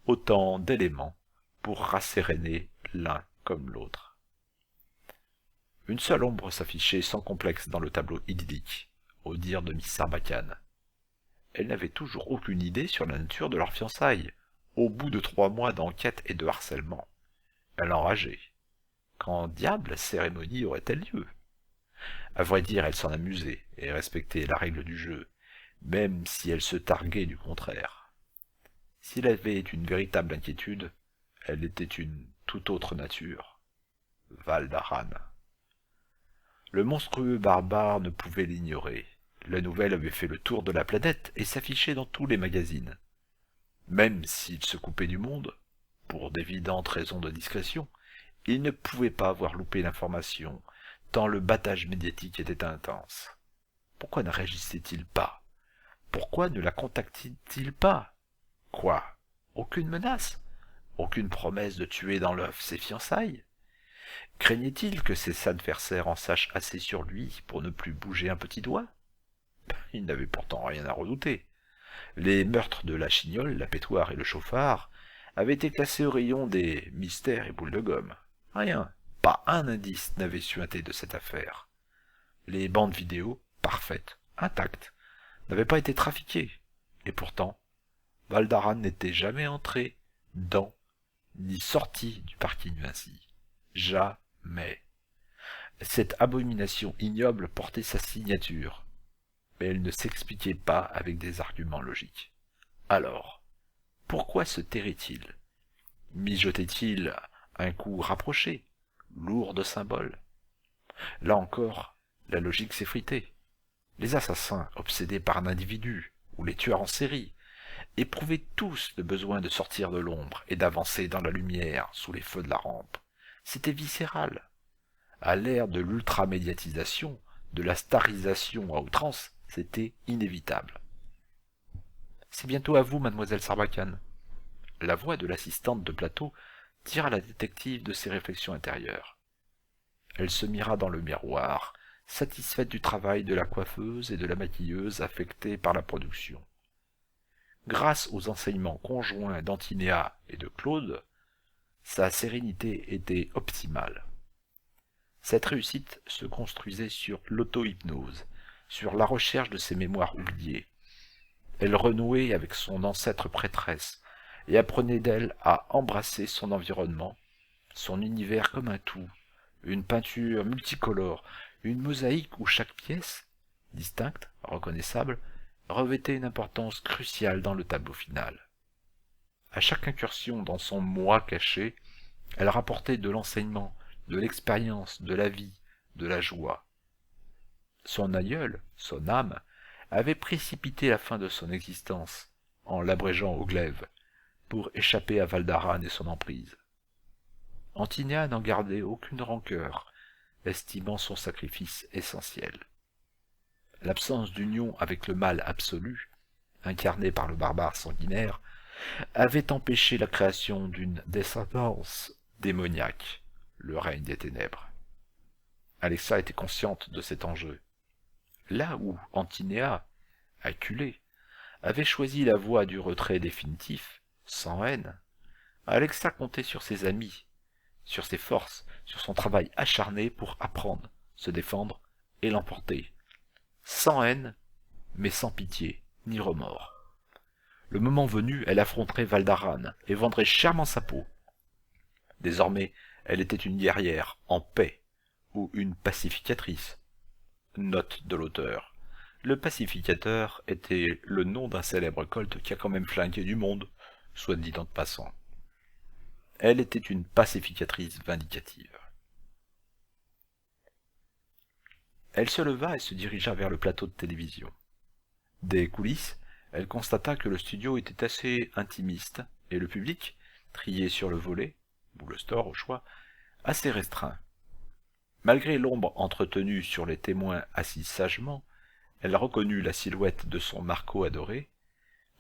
autant d'éléments pour rasséréner l'un comme l'autre. Une seule ombre s'affichait sans complexe dans le tableau idyllique, au dire de Miss Sarbacane. Elle n'avait toujours aucune idée sur la nature de leur fiançailles, au bout de 3 mois d'enquête et de harcèlement. Elle enrageait. Quand diable la cérémonie aurait-elle lieu? À vrai dire, elle s'en amusait et respectait la règle du jeu, même si elle se targuait du contraire. S'il avait une véritable inquiétude, elle était une toute autre nature. Val d'Aran. Le monstrueux barbare ne pouvait l'ignorer. La nouvelle avait fait le tour de la planète et s'affichait dans tous les magazines. Même s'il se coupait du monde, pour d'évidentes raisons de discrétion, il ne pouvait pas avoir loupé l'information, tant le battage médiatique était intense. Pourquoi ne réagissait-il pas? Pourquoi ne la contactait-il pas? Quoi? Aucune menace? Aucune promesse de tuer dans l'œuf ses fiançailles? Craignait-il que ses adversaires en sachent assez sur lui pour ne plus bouger un petit doigt? Il n'avait pourtant rien à redouter. Les meurtres de la Chignole, la Pétoire et le Chauffard avaient été classés au rayon des mystères et boules de gomme. Rien, pas un indice n'avait suinté de cette affaire. Les bandes vidéo, parfaites, intactes, n'avaient pas été trafiquées. Et pourtant, Val d'Aran n'était jamais entré dans ni sorti du parking Vinci. Jamais. Cette abomination ignoble portait sa signature, mais elle ne s'expliquait pas avec des arguments logiques. Alors, pourquoi se tairait-il? Mijotait-il un coup rapproché, lourd de symboles? Là encore, la logique s'effritait. Les assassins, obsédés par un individu, ou les tueurs en série, éprouvaient tous le besoin de sortir de l'ombre et d'avancer dans la lumière sous les feux de la rampe. C'était viscéral. À l'ère de l'ultramédiatisation, de la starisation à outrance, c'était inévitable. « C'est bientôt à vous, mademoiselle Sarbacane. » La voix de l'assistante de plateau tira la détective de ses réflexions intérieures. Elle se mira dans le miroir, satisfaite du travail de la coiffeuse et de la maquilleuse affectées par la production. Grâce aux enseignements conjoints d'Antinéa et de Claude, sa sérénité était optimale. Cette réussite se construisait sur l'auto-hypnose, sur la recherche de ses mémoires oubliées. Elle renouait avec son ancêtre prêtresse et apprenait d'elle à embrasser son environnement, son univers comme un tout, une peinture multicolore, une mosaïque où chaque pièce, distincte, reconnaissable, revêtait une importance cruciale dans le tableau final. À chaque incursion dans son moi caché, elle rapportait de l'enseignement, de l'expérience, de la vie, de la joie. Son aïeul, son âme, avait précipité la fin de son existence, en l'abrégeant au glaive, pour échapper à Val d'Aran et son emprise. Antinéa n'en gardait aucune rancœur, estimant son sacrifice essentiel. L'absence d'union avec le mal absolu, incarné par le barbare sanguinaire, avait empêché la création d'une descendance démoniaque, le règne des ténèbres. Alexa était consciente de cet enjeu. Là où Antinéa, acculée, avait choisi la voie du retrait définitif, sans haine, Alexa comptait sur ses amis, sur ses forces, sur son travail acharné pour apprendre, se défendre et l'emporter. Sans haine, mais sans pitié, ni remords. Le moment venu, elle affronterait Valdaran et vendrait chèrement sa peau. Désormais, elle était une guerrière en paix, ou une pacificatrice. Note de l'auteur. Le pacificateur était le nom d'un célèbre colt qui a quand même flingué du monde, soit dit en passant. Elle était une pacificatrice vindicative. Elle se leva et se dirigea vers le plateau de télévision. Des coulisses, elle constata que le studio était assez intimiste, et le public, trié sur le volet, ou le store au choix, assez restreint. Malgré l'ombre entretenue sur les témoins assis sagement, elle reconnut la silhouette de son Marco adoré,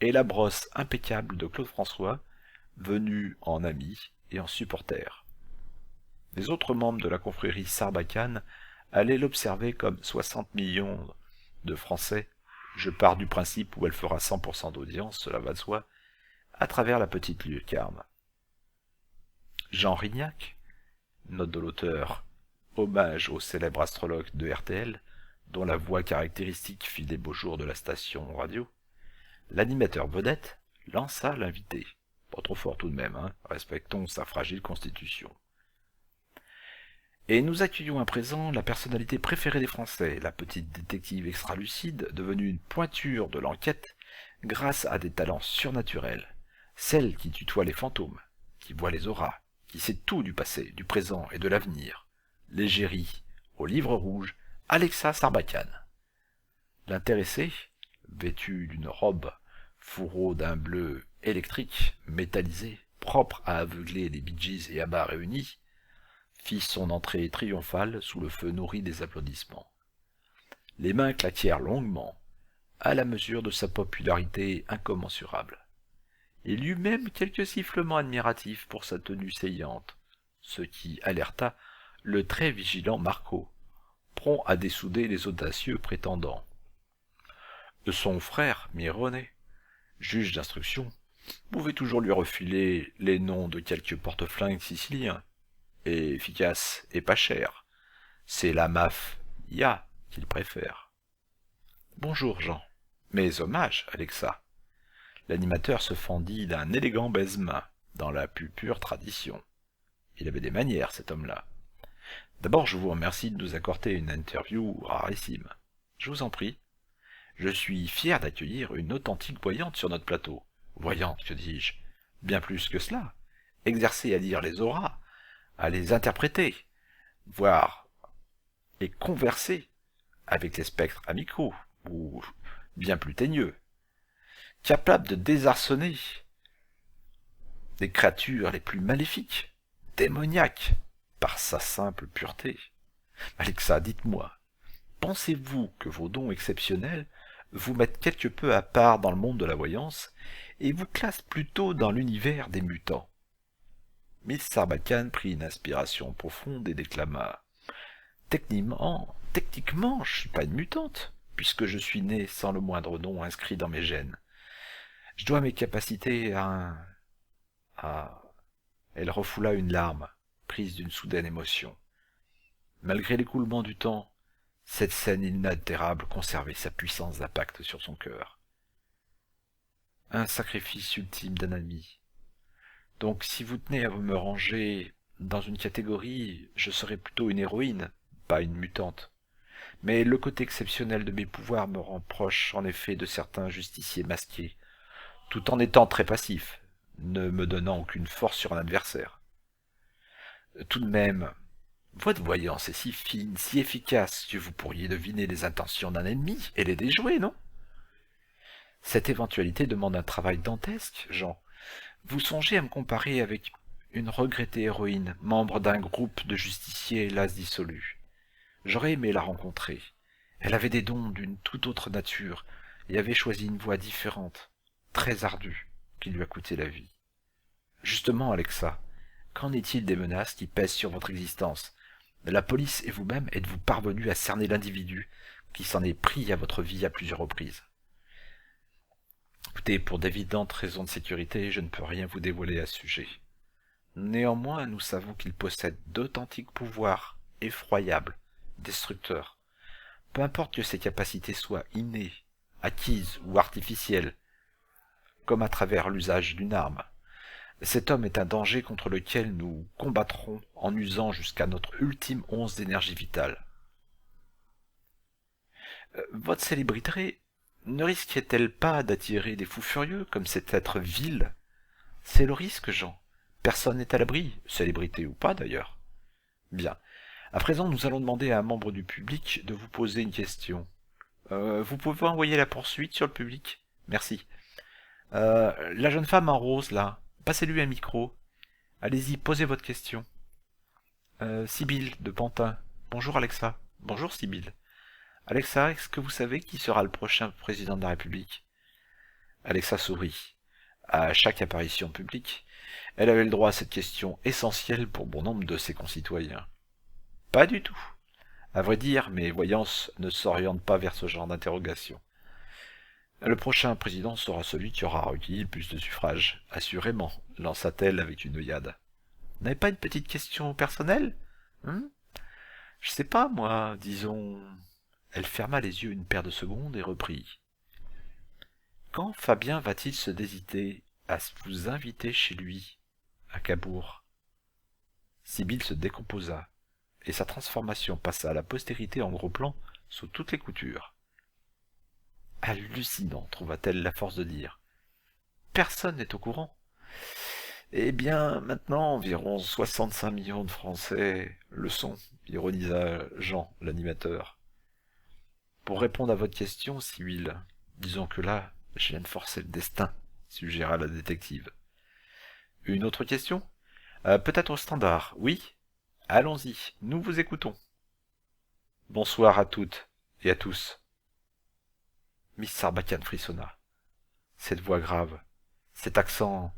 et la brosse impeccable de Claude François, venu en ami et en supporter. Les autres membres de la confrérie Sarbacane allaient l'observer comme 60 millions de Français, je pars du principe où elle fera 100% d'audience, cela va de soi, à travers la petite lucarne. Jean Rignac, note de l'auteur, hommage au célèbre astrologue de RTL, dont la voix caractéristique fit les beaux jours de la station radio, l'animateur vedette lança l'invité. Pas trop fort tout de même, hein, respectons sa fragile constitution. Et nous accueillons à présent la personnalité préférée des Français, la petite détective extra-lucide, devenue une pointure de l'enquête grâce à des talents surnaturels, celle qui tutoie les fantômes, qui voit les auras, qui sait tout du passé, du présent et de l'avenir, l'égérie, au livre rouge, Alexa Sarbacane. L'intéressé, vêtu d'une robe, fourreau d'un bleu électrique, métallisé, propre à aveugler les Bee Gees et Abba réunis, fit son entrée triomphale sous le feu nourri des applaudissements. Les mains claquèrent longuement, à la mesure de sa popularité incommensurable. Il y eut même quelques sifflements admiratifs pour sa tenue saillante, ce qui alerta le très vigilant Marco, prompt à dessouder les audacieux prétendants. Son frère, Mirone, juge d'instruction, pouvait toujours lui refiler les noms de quelques porte-flingues siciliens, et efficaces et pas chers. C'est la mafia qu'il préfère. Bonjour, Jean. Mes hommages, Alexa. L'animateur se fendit d'un élégant baise-main, dans la plus pure tradition. Il avait des manières, cet homme-là. D'abord, je vous remercie de nous accorder une interview rarissime. Je vous en prie. Je suis fier d'accueillir une authentique voyante sur notre plateau. Voyante, que dis-je? Bien plus que cela. Exercer à lire les auras, à les interpréter, voir et converser avec les spectres amicaux, ou bien plus teigneux, capable de désarçonner les créatures les plus maléfiques, démoniaques, par sa simple pureté. Alexa, dites-moi, pensez-vous que vos dons exceptionnels vous mettent quelque peu à part dans le monde de la voyance et vous classent plutôt dans l'univers des mutants? Miss Sarbacane prit une inspiration profonde et déclama. Techniquement, je suis pas une mutante, puisque je suis née sans le moindre nom inscrit dans mes gènes. Je dois mes capacités à... Elle refoula une larme, prise d'une soudaine émotion. Malgré l'écoulement du temps, cette scène inaltérable conservait sa puissance d'impact sur son cœur. Un sacrifice ultime d'un ami. Donc si vous tenez à me ranger dans une catégorie, je serais plutôt une héroïne, pas une mutante. Mais le côté exceptionnel de mes pouvoirs me rend proche en effet de certains justiciers masqués, tout en étant très passif, ne me donnant aucune force sur un adversaire. Tout de même, votre voyance est si fine, si efficace, que vous pourriez deviner les intentions d'un ennemi et les déjouer, non? Cette éventualité demande un travail dantesque, Jean. Vous songez à me comparer avec une regrettée héroïne, membre d'un groupe de justiciers hélas dissolus. J'aurais aimé la rencontrer. Elle avait des dons d'une toute autre nature et avait choisi une voie différente, très ardue, qui lui a coûté la vie. Justement, Alexa, qu'en est-il des menaces qui pèsent sur votre existence? La police et vous-même êtes-vous parvenus à cerner l'individu qui s'en est pris à votre vie à plusieurs reprises? Écoutez, pour d'évidentes raisons de sécurité, je ne peux rien vous dévoiler à ce sujet. Néanmoins, nous savons qu'il possède d'authentiques pouvoirs effroyables, destructeurs. Peu importe que ses capacités soient innées, acquises ou artificielles, comme à travers l'usage d'une arme. Cet homme est un danger contre lequel nous combattrons en usant jusqu'à notre ultime once d'énergie vitale. Votre célébrité ne risquait-elle pas d'attirer des fous furieux comme cet être vil? C'est le risque, Jean. Personne n'est à l'abri, célébrité ou pas d'ailleurs. Bien. À présent, nous allons demander à un membre du public de vous poser une question. Vous pouvez envoyer la poursuite sur le public? Merci. La jeune femme en rose, là, passez-lui un micro. Allez-y, posez votre question. Sibylle, de Pantin. Bonjour Alexa. Bonjour Sibylle. Alexa, est-ce que vous savez qui sera le prochain président de la République? Alexa sourit. À chaque apparition publique, elle avait le droit à cette question essentielle pour bon nombre de ses concitoyens. Pas du tout. À vrai dire, mes voyances ne s'orientent pas vers ce genre d'interrogation. Le prochain président sera celui qui aura recueilli le plus de suffrages, assurément, lança-t-elle avec une œillade. Vous n'avez pas une petite question personnelle? Je sais pas, moi, disons... Elle ferma les yeux une paire de secondes et reprit. Quand Fabien va-t-il se décider à vous inviter chez lui, à Cabourg? Sibylle se décomposa, et sa transformation passa à la postérité en gros plan sous toutes les coutures. Hallucinant, trouva-t-elle la force de dire. Personne n'est au courant. Eh bien, maintenant, environ 65 millions de Français le sont, ironisa Jean, l'animateur. Pour répondre à votre question, Sibylle, disons que là, je viens de forcer le destin, suggéra la détective. Une autre question? Peut-être au standard, oui? Allons-y, nous vous écoutons. Bonsoir à toutes et à tous. Miss Sarbacane frissonna. Cette voix grave, cet accent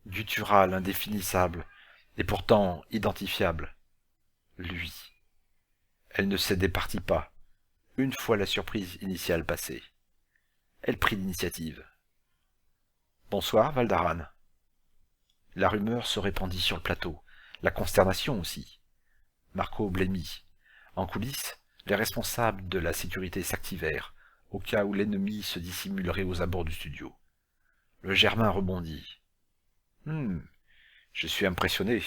guttural, indéfinissable, et pourtant identifiable. Lui. Elle ne se départit pas, une fois la surprise initiale passée. Elle prit l'initiative. Bonsoir, Valdaran. La rumeur se répandit sur le plateau, la consternation aussi. Marco blêmit. En coulisses, les responsables de la sécurité s'activèrent, au cas où l'ennemi se dissimulerait aux abords du studio. Le Germain rebondit. Je suis impressionné.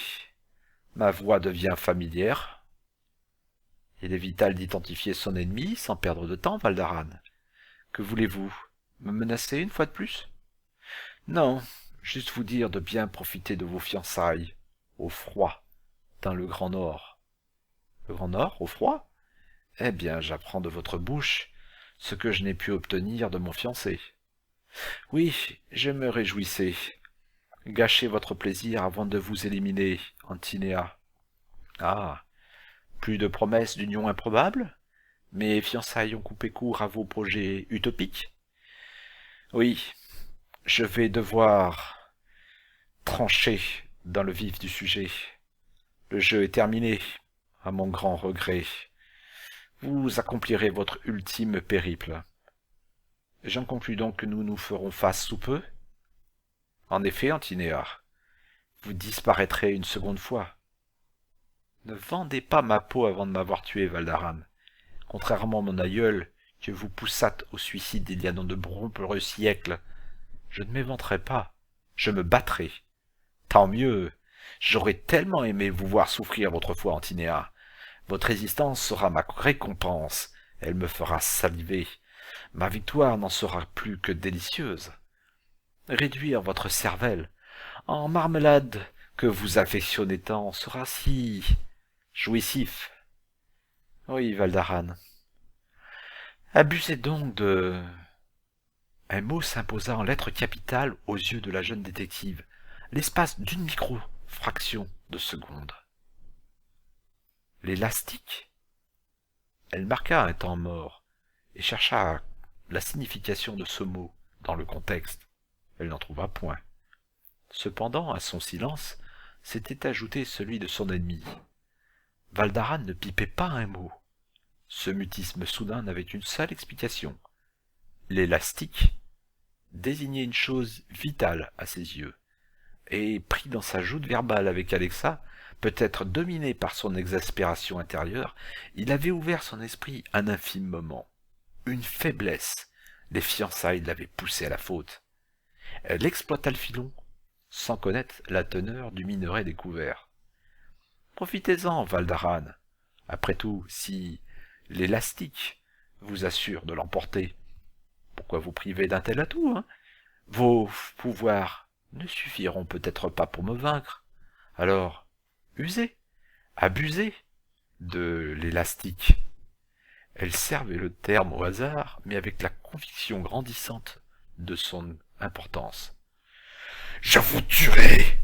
Ma voix devient familière. Il est vital d'identifier son ennemi sans perdre de temps, Valdaran. Que voulez-vous? Me menacer une fois de plus? Non, juste vous dire de bien profiter de vos fiançailles, au froid, dans le Grand Nord. Le Grand Nord, au froid? Eh bien, j'apprends de votre bouche ce que je n'ai pu obtenir de mon fiancé. Oui, je me réjouissais. Gâchez votre plaisir avant de vous éliminer, Antinéa. Ah, plus de promesses d'union improbable? Mes fiançailles ont coupé court à vos projets utopiques? Oui, je vais devoir trancher dans le vif du sujet. Le jeu est terminé, à mon grand regret. Vous accomplirez votre ultime périple. J'en conclus donc que nous nous ferons face sous peu? En effet, Antinéa, vous disparaîtrez une seconde fois. Ne vendez pas ma peau avant de m'avoir tué, Valdaran. Contrairement à mon aïeul, que vous poussâtes au suicide il y a de nombreux siècles, je ne m'éventerai pas, je me battrai. Tant mieux, j'aurais tellement aimé vous voir souffrir autrefois, Antinéa. Votre résistance sera ma récompense, elle me fera saliver. Ma victoire n'en sera plus que délicieuse. Réduire votre cervelle en marmelade que vous affectionnez tant sera si jouissif. Oui, Valdaran. Abusez donc de... Un mot s'imposa en lettres capitales aux yeux de la jeune détective, l'espace d'une micro-fraction de seconde. L'élastique? Elle marqua un temps mort et chercha la signification de ce mot dans le contexte. Elle n'en trouva point. Cependant, à son silence, s'était ajouté celui de son ennemi. Valdaran ne pipait pas un mot. Ce mutisme soudain n'avait une seule explication. L'élastique désignait une chose vitale à ses yeux, et pris dans sa joute verbale avec Alexa, peut-être dominé par son exaspération intérieure, il avait ouvert son esprit un infime moment. Une faiblesse. Les fiançailles l'avaient poussé à la faute. Elle exploita le filon, sans connaître la teneur du minerai découvert. Profitez-en, Valdaran. Après tout, si l'élastique vous assure de l'emporter, pourquoi vous priver d'un tel atout, hein? Vos pouvoirs ne suffiront peut-être pas pour me vaincre. Alors, usez, abusez de l'élastique. Elle servait le terme au hasard, mais avec la conviction grandissante de son importance. Je vous tuerai!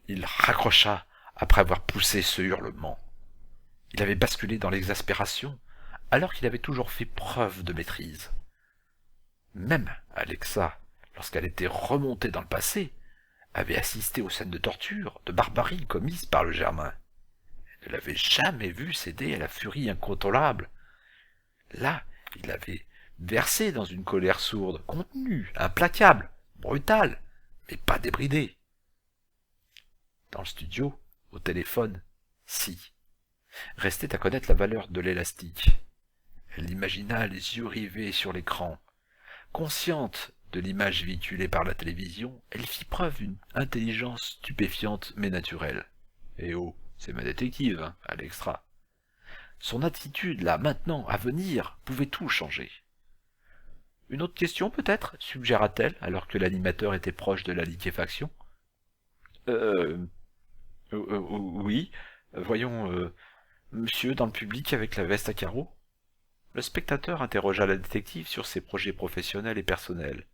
Il raccrocha après avoir poussé ce hurlement. Il avait basculé dans l'exaspération, alors qu'il avait toujours fait preuve de maîtrise. Même Alexa, lorsqu'elle était remontée dans le passé, avait assisté aux scènes de torture, de barbarie commises par le Germain. Elle ne l'avait jamais vu céder à la furie incontrôlable. Là, il avait versé dans une colère sourde, contenue, implacable, brutale, mais pas débridée. Dans le studio, au téléphone, si. Restait à connaître la valeur de l'élastique. Elle imagina les yeux rivés sur l'écran. Consciente de l'image véhiculée par la télévision, elle fit preuve d'une intelligence stupéfiante mais naturelle. Eh oh, c'est ma détective, hein, à l'extra. Son attitude, là, maintenant, à venir, pouvait tout changer. Une autre question, peut-être, suggéra-t-elle, alors que l'animateur était proche de la liquéfaction. Oui, voyons, monsieur dans le public avec la veste à carreaux. Le spectateur interrogea la détective sur ses projets professionnels et personnels.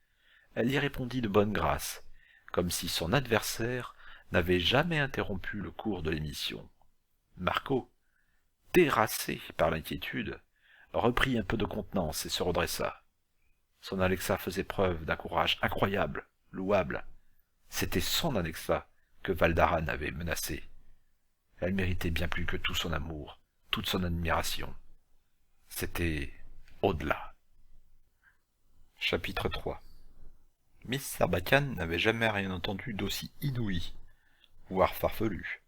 Elle y répondit de bonne grâce, comme si son adversaire n'avait jamais interrompu le cours de l'émission. Marco, terrassé par l'inquiétude, reprit un peu de contenance et se redressa. Son Alexa faisait preuve d'un courage incroyable, louable. C'était son Alexa que Valdaran avait menacée. Elle méritait bien plus que tout son amour, toute son admiration. C'était au-delà. Chapitre 3. Miss Sarbacane n'avait jamais rien entendu d'aussi inouï, voire farfelu.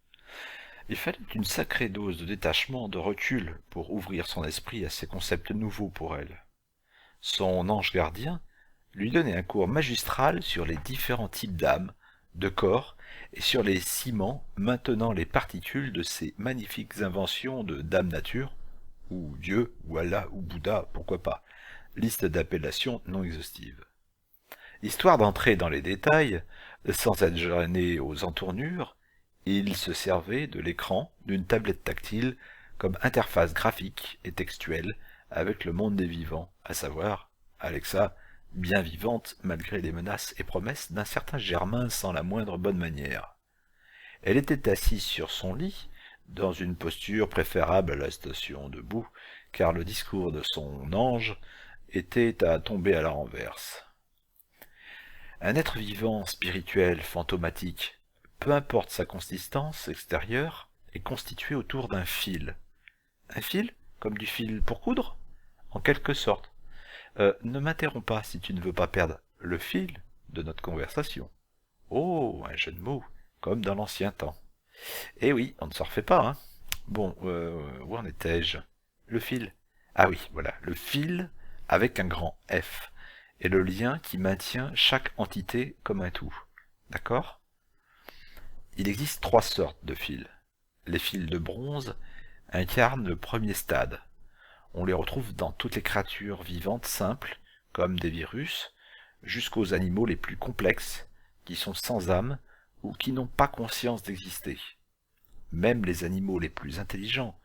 Il fallait une sacrée dose de détachement, de recul, pour ouvrir son esprit à ces concepts nouveaux pour elle. Son ange gardien lui donnait un cours magistral sur les différents types d'âmes, de corps, et sur les ciments maintenant les particules de ces magnifiques inventions de Dame Nature, ou Dieu, ou Allah, ou Bouddha, pourquoi pas, liste d'appellations non exhaustive. Histoire d'entrer dans les détails, sans être gêné aux entournures, il se servait de l'écran d'une tablette tactile comme interface graphique et textuelle avec le monde des vivants, à savoir Alexa, bien vivante malgré les menaces et promesses d'un certain Germain sans la moindre bonne manière. Elle était assise sur son lit, dans une posture préférable à la station debout, car le discours de son ange était à tomber à la renverse. Un être vivant, spirituel, fantomatique, peu importe sa consistance extérieure, est constitué autour d'un fil. Un fil, comme du fil pour coudre? En quelque sorte. Ne m'interromps pas si tu ne veux pas perdre le fil de notre conversation. Oh, un jeu de mots, comme dans l'ancien temps. Eh oui, on ne s'en refait pas, hein. Bon, où en étais-je? Le fil. Ah oui, voilà, le fil avec un grand F, et le lien qui maintient chaque entité comme un tout. D'accord? Il existe 3 sortes de fils. Les fils de bronze incarnent le premier stade. On les retrouve dans toutes les créatures vivantes simples, comme des virus, jusqu'aux animaux les plus complexes, qui sont sans âme ou qui n'ont pas conscience d'exister. Même les animaux les plus intelligents,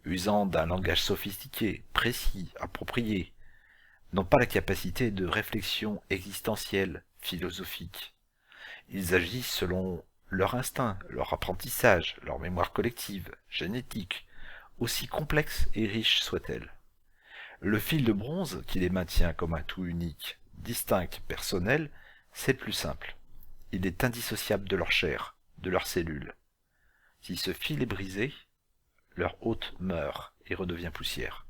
usant d'un langage sophistiqué, précis, approprié, n'ont pas la capacité de réflexion existentielle, philosophique. Ils agissent selon leur instinct, leur apprentissage, leur mémoire collective, génétique, aussi complexe et riche soit-elle. Le fil de bronze qui les maintient comme un tout unique, distinct, personnel, c'est plus simple. Il est indissociable de leur chair, de leurs cellules. Si ce fil est brisé, leur hôte meurt et redevient poussière.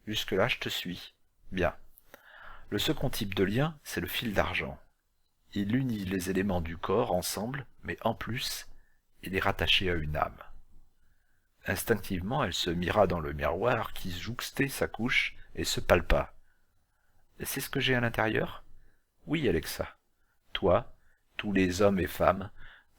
Jusque-là, je te suis. Bien. Le second type de lien, c'est le fil d'argent. Il unit les éléments du corps ensemble, mais en plus, il est rattaché à une âme. Instinctivement, elle se mira dans le miroir qui jouxtait sa couche et se palpa. « C'est ce que j'ai à l'intérieur ?» ?»« Oui, Alexa. Toi, tous les hommes et femmes,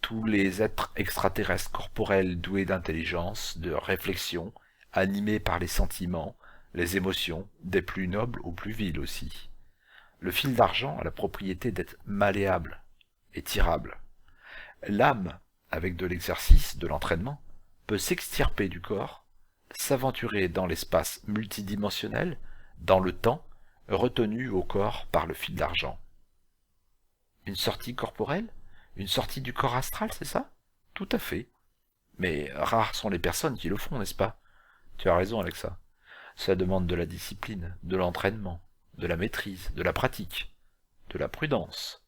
tous les êtres extraterrestres corporels doués d'intelligence, de réflexion, animés par les sentiments, les émotions, des plus nobles aux plus viles aussi. Le fil d'argent a la propriété d'être malléable, étirable. L'âme, avec de l'exercice, de l'entraînement, peut s'extirper du corps, s'aventurer dans l'espace multidimensionnel, dans le temps, retenu au corps par le fil d'argent. Une sortie corporelle? Une sortie du corps astral, c'est ça? Tout à fait. Mais rares sont les personnes qui le font, n'est-ce pas? Tu as raison, Alexa. Ça demande de la discipline, de l'entraînement, de la maîtrise, de la pratique, de la prudence.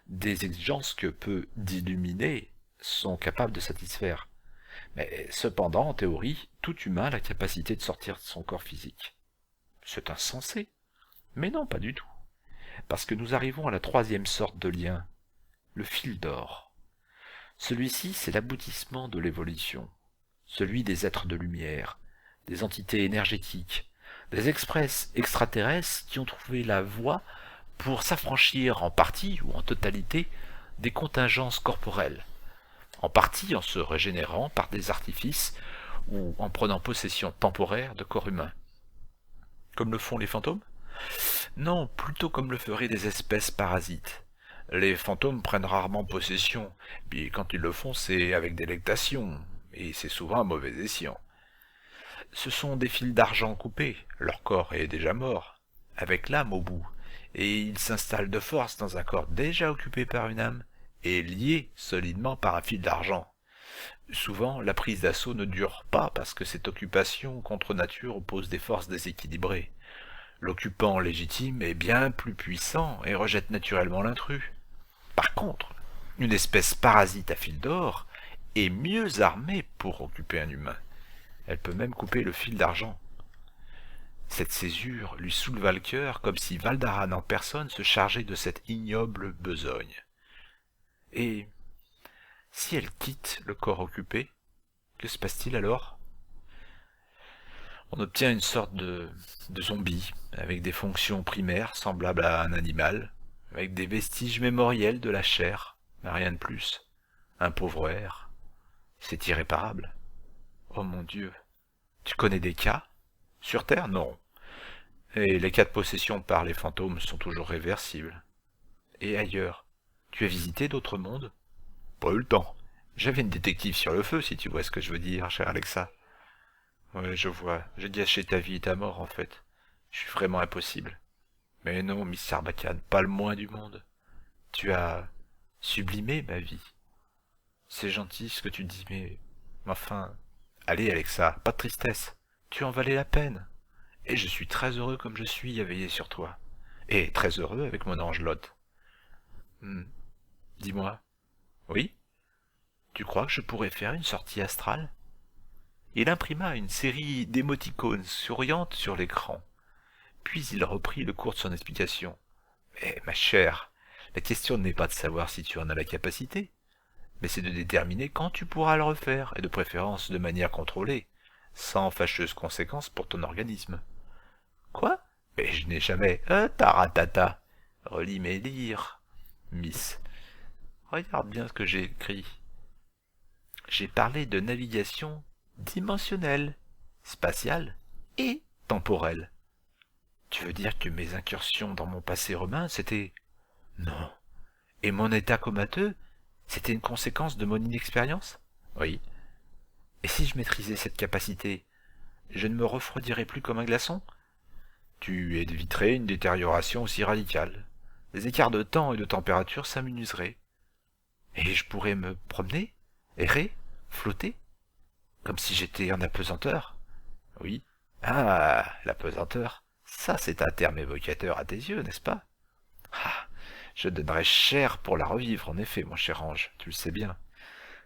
Des exigences que peu d'illuminés sont capables de satisfaire. Mais cependant, en théorie, tout humain a la capacité de sortir de son corps physique. C'est insensé. Mais non, pas du tout. Parce que nous arrivons à la troisième sorte de lien, le fil d'or. Celui-ci, c'est l'aboutissement de l'évolution, celui des êtres de lumière, des entités énergétiques, des express extraterrestres qui ont trouvé la voie pour s'affranchir en partie ou en totalité des contingences corporelles, en partie en se régénérant par des artifices ou en prenant possession temporaire de corps humains. Comme le font les fantômes? Non, plutôt comme le feraient des espèces parasites. Les fantômes prennent rarement possession, puis quand ils le font, c'est avec délectation, et c'est souvent à mauvais escient. Ce sont des fils d'argent coupés, leur corps est déjà mort, avec l'âme au bout, et ils s'installent de force dans un corps déjà occupé par une âme, et lié solidement par un fil d'argent. Souvent, la prise d'assaut ne dure pas parce que cette occupation contre nature oppose des forces déséquilibrées. L'occupant légitime est bien plus puissant et rejette naturellement l'intrus. Par contre, une espèce parasite à fil d'or est mieux armée pour occuper un humain. Elle peut même couper le fil d'argent. Cette césure lui souleva le cœur comme si Valdaran en personne se chargeait de cette ignoble besogne. Et si elle quitte le corps occupé, que se passe-t-il alors? On obtient une sorte de zombie, avec des fonctions primaires semblables à un animal, avec des vestiges mémoriels de la chair, mais rien de plus. Un pauvre air. C'est irréparable. Oh mon Dieu. Tu connais des cas? Sur Terre, non. Et les cas de possession par les fantômes sont toujours réversibles. Et ailleurs, tu as visité d'autres mondes? Pas eu le temps. J'avais une détective sur le feu, si tu vois ce que je veux dire, cher Alexa. Ouais, je vois. J'ai gâché ta vie et ta mort, en fait. Je suis vraiment impossible. Mais non, Miss Sarbacane, pas le moins du monde. Tu as sublimé ma vie. C'est gentil ce que tu dis, mais... Enfin... Allez, Alexa, pas de tristesse. Tu en valais la peine. Et je suis très heureux comme je suis à veiller sur toi. Et très heureux avec mon ange Lot. Dis-moi. Oui? Tu crois que je pourrais faire une sortie astrale? Il imprima une série d'émoticônes souriantes sur l'écran. Puis il reprit le cours de son explication. Mais ma chère, la question n'est pas de savoir si tu en as la capacité, mais c'est de déterminer quand tu pourras le refaire, et de préférence de manière contrôlée, sans fâcheuses conséquences pour ton organisme. Quoi? Mais je n'ai jamais... taratata. Relis mes lires, Miss. Regarde bien ce que j'ai écrit. J'ai parlé de navigation dimensionnelle, spatiale et temporelle. Tu veux dire que mes incursions dans mon passé romain, c'était... Non. Et mon état comateux, c'était une conséquence de mon inexpérience? Oui. Et si je maîtrisais cette capacité, je ne me refroidirais plus comme un glaçon? Tu éviterais une détérioration aussi radicale. Les écarts de temps et de température s'amenuiseraient. Et je pourrais me promener, errer, flotter, comme si j'étais en apesanteur? Oui. Ah, l'apesanteur, ça c'est un terme évocateur à tes yeux, n'est-ce pas? Ah, je donnerais cher pour la revivre, en effet, mon cher ange, tu le sais bien.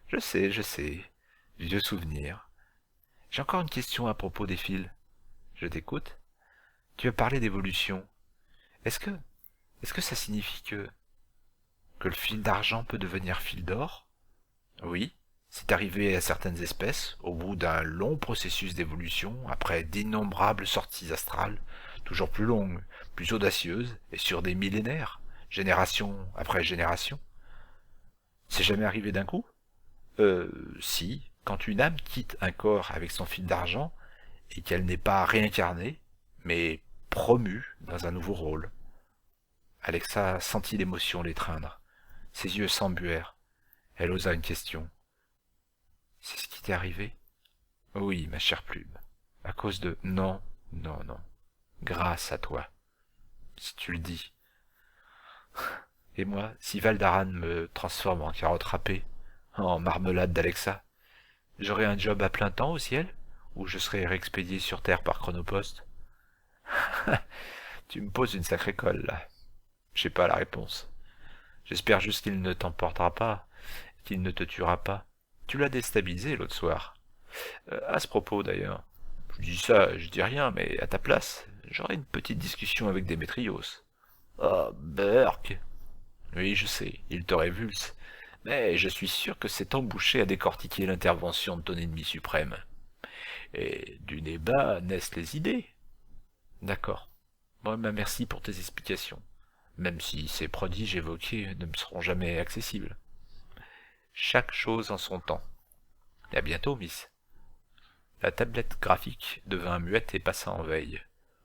Je sais. Vieux souvenir. J'ai encore une question à propos des fils. Je t'écoute. Tu as parlé d'évolution. Est-ce que, est-ce que ça signifie que le fil d'argent peut devenir fil d'or? Oui, c'est arrivé à certaines espèces, au bout d'un long processus d'évolution, après d'innombrables sorties astrales, toujours plus longues, plus audacieuses, et sur des millénaires, génération après génération. C'est jamais arrivé d'un coup? Si, quand une âme quitte un corps avec son fil d'argent, et qu'elle n'est pas réincarnée, mais promue dans un nouveau rôle. Alexa sentit l'émotion l'étreindre. Ses yeux s'embuèrent. Elle osa une question. C'est ce qui t'est arrivé? Oui, ma chère plume. À cause de... Non, non, non. Grâce à toi. Si tu le dis. Et moi, si Valdaran me transforme en carotte râpée, en marmelade d'Alexa, j'aurai un job à plein temps au ciel? Ou je serai réexpédié sur Terre par Chronopost? Tu me poses une sacrée colle, là. J'ai pas la réponse. J'espère juste qu'il ne t'emportera pas, qu'il ne te tuera pas. Tu l'as déstabilisé l'autre soir. À ce propos, d'ailleurs. Je dis ça, je dis rien, mais à ta place, j'aurais une petite discussion avec Démétrios. Oh, Burk. Oui, je sais, il t'aurait vulse. Mais je suis sûr que c'est embouché à décortiquer l'intervention de ton ennemi suprême. Et du nez bas naissent les idées. D'accord. Bon, ben merci pour tes explications. Même si ces prodiges évoqués ne me seront jamais accessibles. Chaque chose en son temps. Et à bientôt, Miss. La tablette graphique devint muette et passa en veille.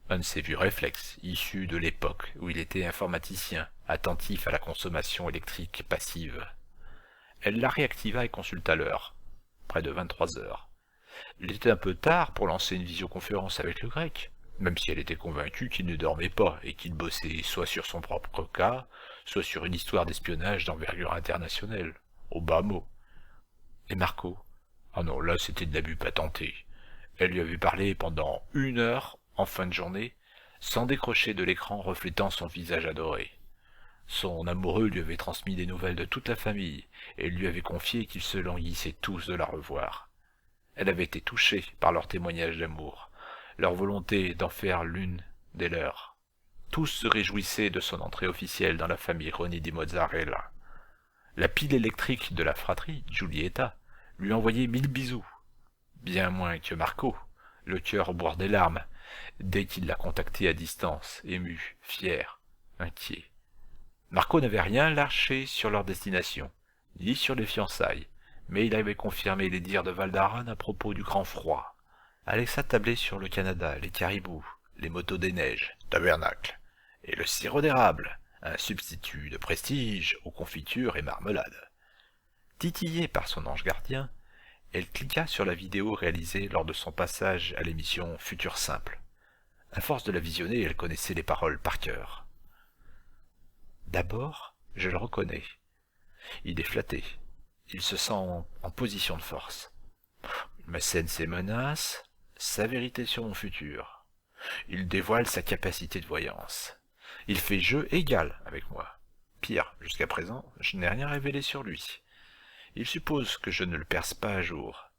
Un de ses vieux réflexes, issus de l'époque où il était informaticien, attentif à la consommation électrique passive. Elle la réactiva et consulta l'heure. Près de 23 heures. Il était un peu tard pour lancer une visioconférence avec le grec, même si elle était convaincue qu'il ne dormait pas et qu'il bossait soit sur son propre cas, soit sur une histoire d'espionnage d'envergure internationale. Au bas mot. Et Marco? Ah non, là c'était de l'abus patenté. Elle lui avait parlé pendant 1 heure, en fin de journée, sans décrocher de l'écran reflétant son visage adoré. Son amoureux lui avait transmis des nouvelles de toute la famille, et lui avait confié qu'ils se languissaient tous de la revoir. Elle avait été touchée par leur témoignage d'amour, leur volonté d'en faire l'une des leurs. Tous se réjouissaient de son entrée officielle dans la famille Roni di Mozzarella. La pile électrique de la fratrie, Giulietta, lui envoyait 1000 bisous. Bien moins que Marco, le cœur au bord des larmes, dès qu'il la contactait à distance, ému, fier, inquiet. Marco n'avait rien lâché sur leur destination, ni sur les fiançailles, mais il avait confirmé les dires de Valdaran à propos du grand froid. Alexa tablait sur le Canada, les caribous, les motos des neiges, tabernacle, et le sirop d'érable, un substitut de prestige aux confitures et marmelades. Titillée par son ange gardien, elle cliqua sur la vidéo réalisée lors de son passage à l'émission Futur Simple. À force de la visionner, elle connaissait les paroles par cœur. D'abord, je le reconnais. Il est flatté. Il se sent en position de force. Il m'assène ses menaces, sa vérité sur mon futur. Il dévoile sa capacité de voyance. Il fait jeu égal avec moi. Pire, jusqu'à présent, je n'ai rien révélé sur lui. Il suppose que je ne le perce pas à jour.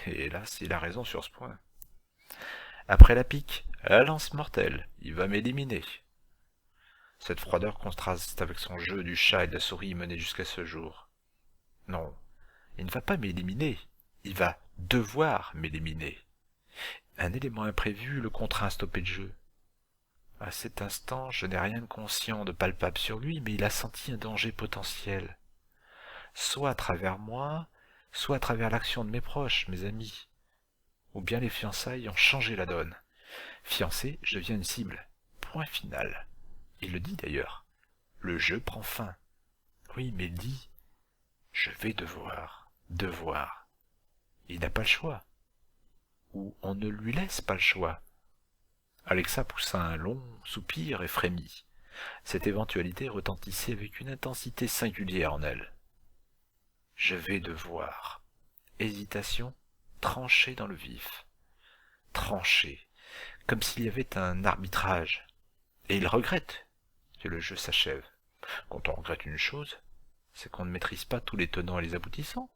Et hélas, il a raison sur ce point. Après la pique, la lance mortelle, il va m'éliminer. Cette froideur contraste avec son jeu du chat et de la souris mené jusqu'à ce jour. Non, il ne va pas m'éliminer, il va devoir m'éliminer. Un élément imprévu le contraint à stopper le jeu. À cet instant, je n'ai rien de conscient de palpable sur lui, mais il a senti un danger potentiel. Soit à travers moi, soit à travers l'action de mes proches, mes amis. Ou bien les fiançailles ont changé la donne. Fiancé, je deviens une cible. Point final. Il le dit d'ailleurs. Le jeu prend fin. Oui, mais il dit je vais devoir. Il n'a pas le choix. Ou on ne lui laisse pas le choix. Alexa poussa un long soupir et frémit. Cette éventualité retentissait avec une intensité singulière en elle. Je vais devoir. Hésitation, trancher dans le vif. Trancher, comme s'il y avait un arbitrage. Et il regrette que le jeu s'achève. Quand on regrette une chose, c'est qu'on ne maîtrise pas tous les tenants et les aboutissants.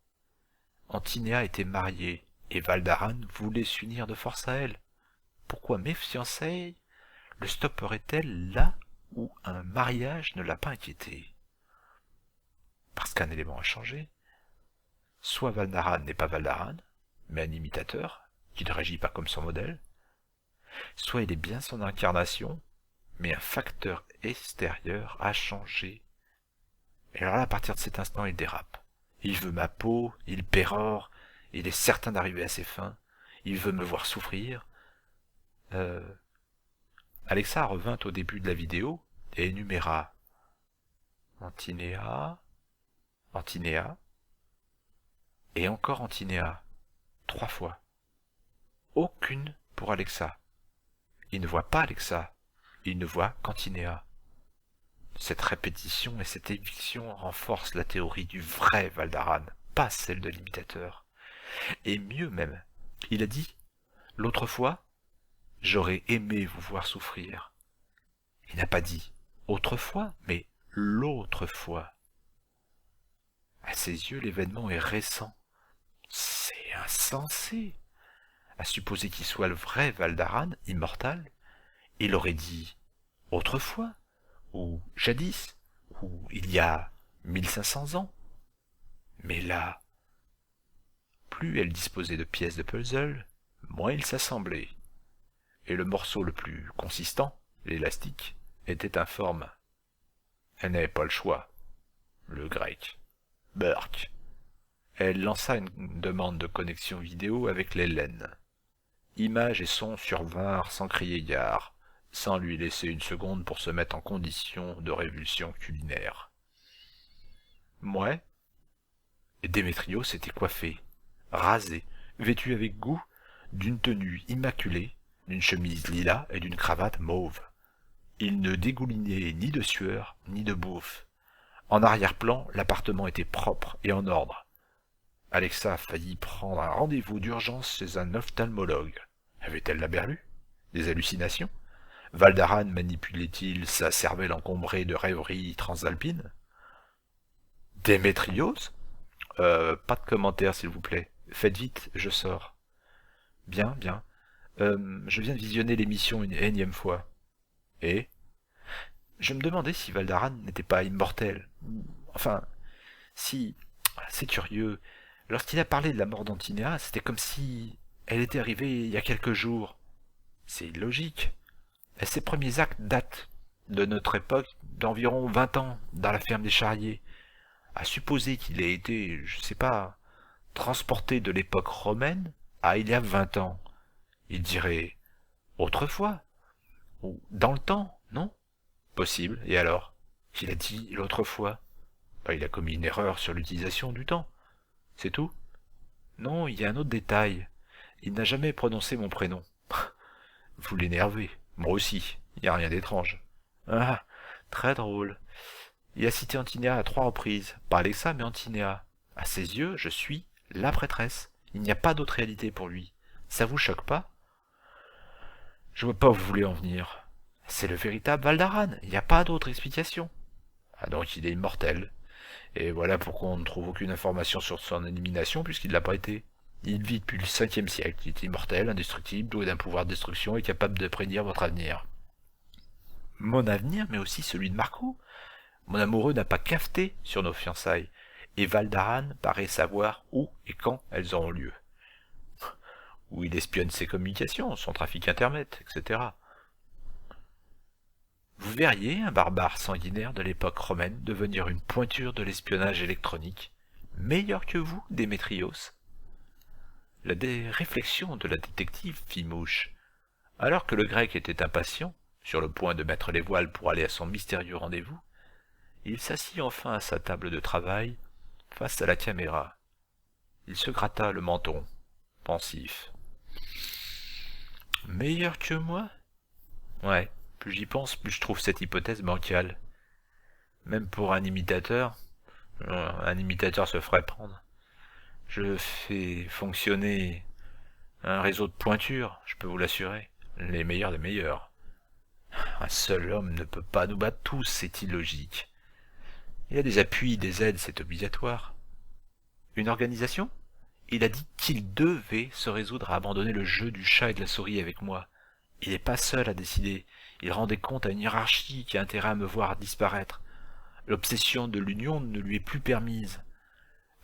Antinéa était mariée, et Valdaran voulait s'unir de force à elle. Pourquoi mes fiançailles le stopperaient-elles là ou un mariage ne l'a pas inquiété. Parce qu'un élément a changé. Soit Valdaran n'est pas Valdaran, mais un imitateur, qui ne réagit pas comme son modèle, soit il est bien son incarnation, mais un facteur extérieur a changé. Et alors là, à partir de cet instant, il dérape. Il veut ma peau, il pérore, il est certain d'arriver à ses fins, il veut me voir souffrir. Alexa revint au début de la vidéo et énuméra Antinéa, Antinéa, et encore Antinéa, 3 fois. Aucune pour Alexa. Il ne voit pas Alexa, il ne voit qu'Antinéa. Cette répétition et cette éviction renforcent la théorie du vrai Valdaran, pas celle de l'imitateur. Et mieux même, il a dit, l'autre fois, j'aurais aimé vous voir souffrir. Il n'a pas dit autrefois, mais l'autre fois. À ses yeux, l'événement est récent. C'est insensé. À supposer qu'il soit le vrai Valdaran, immortal, il aurait dit autrefois, ou jadis, ou il y a 1500 ans. Mais là, plus elle disposait de pièces de puzzle, moins il s'assemblait. Et le morceau le plus consistant, l'élastique, était informe. Elle n'avait pas le choix. Le grec. Burke. Elle lança une demande de connexion vidéo avec l'Hellène. Images et sons survinrent sans crier gare, sans lui laisser une seconde pour se mettre en condition de révulsion culinaire. Mouais. Et Démétrios s'était coiffé, rasé, vêtu avec goût, d'une tenue immaculée, d'une chemise lilas et d'une cravate mauve. Il ne dégoulinait ni de sueur, ni de bouffe. En arrière-plan, l'appartement était propre et en ordre. Alexa faillit prendre un rendez-vous d'urgence chez un ophtalmologue. Avait-elle la berlue? Des hallucinations? Valdaran manipulait-il sa cervelle encombrée de rêveries transalpines? Démétrios? Pas de commentaires, s'il vous plaît. Faites vite, je sors. Bien, bien. Je viens de visionner l'émission une énième fois. Et je me demandais si Valdaran n'était pas immortel. Enfin, si... C'est curieux. Lorsqu'il a parlé de la mort d'Antinéa, c'était comme si elle était arrivée il y a quelques jours. C'est illogique. Et ses premiers actes datent de notre époque d'environ 20 ans dans la ferme des Charriers. À supposer qu'il ait été, je sais pas, transporté de l'époque romaine à il y a 20 ans. Il dirait autrefois, ou dans le temps, non? Possible, et alors? Il a dit l'autre fois. Il a commis une erreur sur l'utilisation du temps. C'est tout? Non, il y a un autre détail. Il n'a jamais prononcé mon prénom. Vous l'énervez. Moi aussi. Il n'y a rien d'étrange. Ah, très drôle. Il a cité Antinéa à 3 reprises. Pas Alexa, mais Antinéa. À ses yeux, je suis la prêtresse. Il n'y a pas d'autre réalité pour lui. Ça vous choque pas? Je vois pas où vous voulez en venir. C'est le véritable Valdaran. Il n'y a pas d'autre explication. Ah, donc il est immortel. Et voilà pourquoi on ne trouve aucune information sur son élimination, puisqu'il ne l'a pas été. Il vit depuis le 5e siècle, il est immortel, indestructible, doué d'un pouvoir de destruction et capable de prédire votre avenir. Mon avenir, mais aussi celui de Marco. Mon amoureux n'a pas cafeté sur nos fiançailles, et Valdaran paraît savoir où et quand elles auront lieu. Où il espionne ses communications, son trafic internet, etc. Vous verriez un barbare sanguinaire de l'époque romaine devenir une pointure de l'espionnage électronique, meilleur que vous, Démétrios. La réflexion de la détective fit mouche. Alors que le grec était impatient, sur le point de mettre les voiles pour aller à son mystérieux rendez-vous, il s'assit enfin à sa table de travail, face à la caméra. Il se gratta le menton, pensif. Meilleur que moi? Ouais. Plus j'y pense, plus je trouve cette hypothèse bancale. Même pour un imitateur se ferait prendre. Je fais fonctionner un réseau de pointures, je peux vous l'assurer. Les meilleurs des meilleurs. Un seul homme ne peut pas nous battre tous, c'est illogique. Il y a des appuis, des aides, c'est obligatoire. Une organisation? Il a dit qu'il devait se résoudre à abandonner le jeu du chat et de la souris avec moi. Il n'est pas seul à décider. Il rendait compte à une hiérarchie qui a intérêt à me voir disparaître. L'obsession de l'union ne lui est plus permise.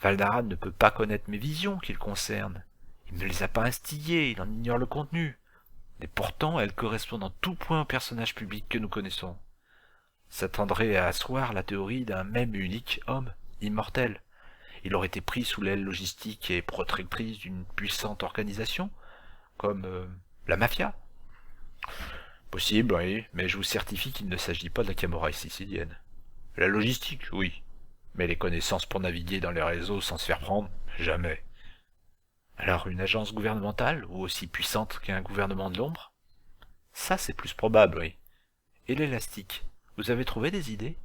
Valdaran ne peut pas connaître mes visions qui le concernent. Il ne les a pas instillées, il en ignore le contenu. Et pourtant, elles correspondent en tout point au personnage public que nous connaissons. Ça tendrait à asseoir la théorie d'un même et unique homme, immortel. Il aurait été pris sous l'aile logistique et protectrice d'une puissante organisation, comme la mafia. Possible, oui, mais je vous certifie qu'il ne s'agit pas de la Camorra sicilienne. La logistique, oui, mais les connaissances pour naviguer dans les réseaux sans se faire prendre, jamais. Alors une agence gouvernementale, ou aussi puissante qu'un gouvernement de l'ombre? Ça c'est plus probable, oui. Et l'élastique, vous avez trouvé des idées?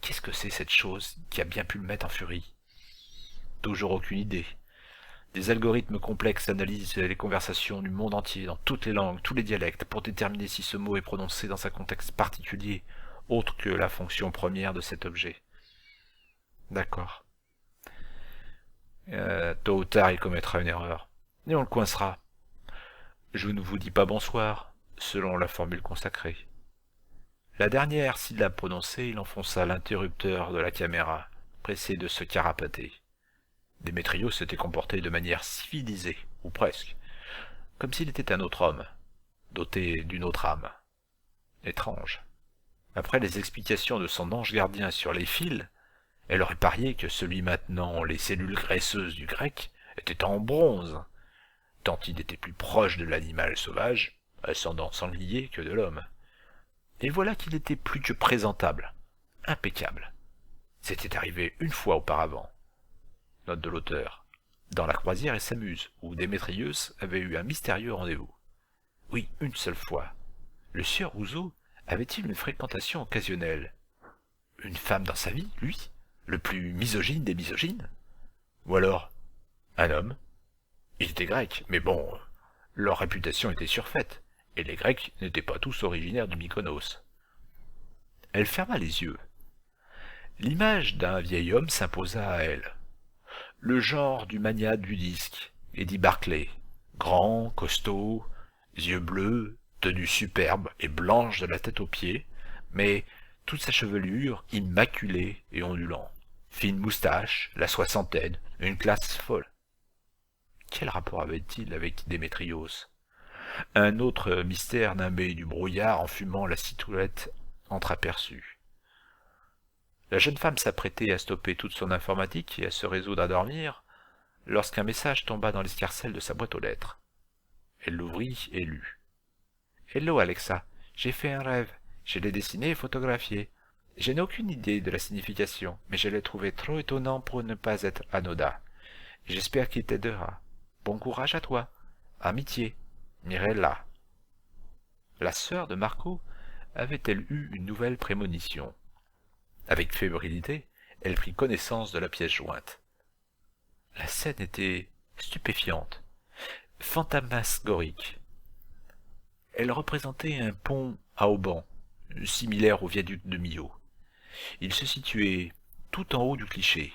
Qu'est-ce que c'est cette chose qui a bien pu le mettre en furie? Toujours aucune idée. Des algorithmes complexes analysent les conversations du monde entier, dans toutes les langues, tous les dialectes, pour déterminer si ce mot est prononcé dans un contexte particulier, autre que la fonction première de cet objet. D'accord. Tôt ou tard, il commettra une erreur. Et on le coincera. Je ne vous dis pas bonsoir, selon la formule consacrée. La dernière syllabe prononcée, il enfonça l'interrupteur de la caméra, pressé de se carapater. Démétrios s'était comporté de manière civilisée, ou presque, comme s'il était un autre homme, doté d'une autre âme. Étrange. Après les explications de son ange gardien sur les fils, elle aurait parié que celui maintenant les cellules graisseuses du grec était en bronze, tant il était plus proche de l'animal sauvage, ascendant sanglier, que de l'homme. Et voilà qu'il était plus que présentable, impeccable. C'était arrivé une fois auparavant. Note de l'auteur. Dans la croisière et sa muse, où Démétrios avait eu un mystérieux rendez-vous. Oui, une seule fois. Le sieur Rousseau avait-il une fréquentation occasionnelle? Une femme dans sa vie, lui? Le plus misogyne des misogynes? Ou alors, un homme? Il était grec, mais bon, leur réputation était surfaite, et les Grecs n'étaient pas tous originaires du Mykonos. Elle ferma les yeux. L'image d'un vieil homme s'imposa à elle. Le genre du magnate du disque, Eddie Barclay, grand, costaud, yeux bleus, tenue superbe et blanche de la tête aux pieds, mais toute sa chevelure immaculée et ondulant, fine moustache, la soixantaine, une classe folle. Quel rapport avait-il avec Démétrios? Un autre mystère nimbé du brouillard en fumant la cigarette entreaperçue. La jeune femme s'apprêtait à stopper toute son informatique et à se résoudre à dormir, lorsqu'un message tomba dans l'escarcelle de sa boîte aux lettres. Elle l'ouvrit et lut. « Hello Alexa, j'ai fait un rêve, je l'ai dessiné et photographié. Je n'ai aucune idée de la signification, mais je l'ai trouvé trop étonnant pour ne pas être anodin. J'espère qu'il t'aidera. Bon courage à toi. Amitié. Mirella. » La sœur de Marco avait-elle eu une nouvelle prémonition? Avec fébrilité, elle prit connaissance de la pièce jointe. La scène était stupéfiante, fantasmagorique. Elle représentait un pont à haubans, similaire au viaduc de Millau. Il se situait tout en haut du cliché.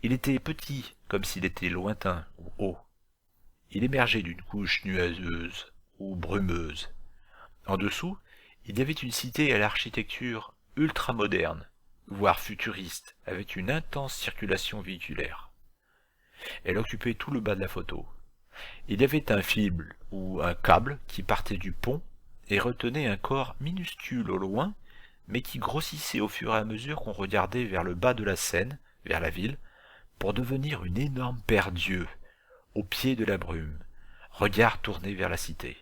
Il était petit, comme s'il était lointain ou haut. Il émergeait d'une couche nuageuse ou brumeuse. En dessous, il y avait une cité à l'architecture ultramoderne, voire futuriste, avec une intense circulation véhiculaire. Elle occupait tout le bas de la photo. Il y avait un fil ou un câble qui partait du pont et retenait un corps minuscule au loin, mais qui grossissait au fur et à mesure qu'on regardait vers le bas de la Seine, vers la ville, pour devenir une énorme paire d'yeux, au pied de la brume, regard tourné vers la cité.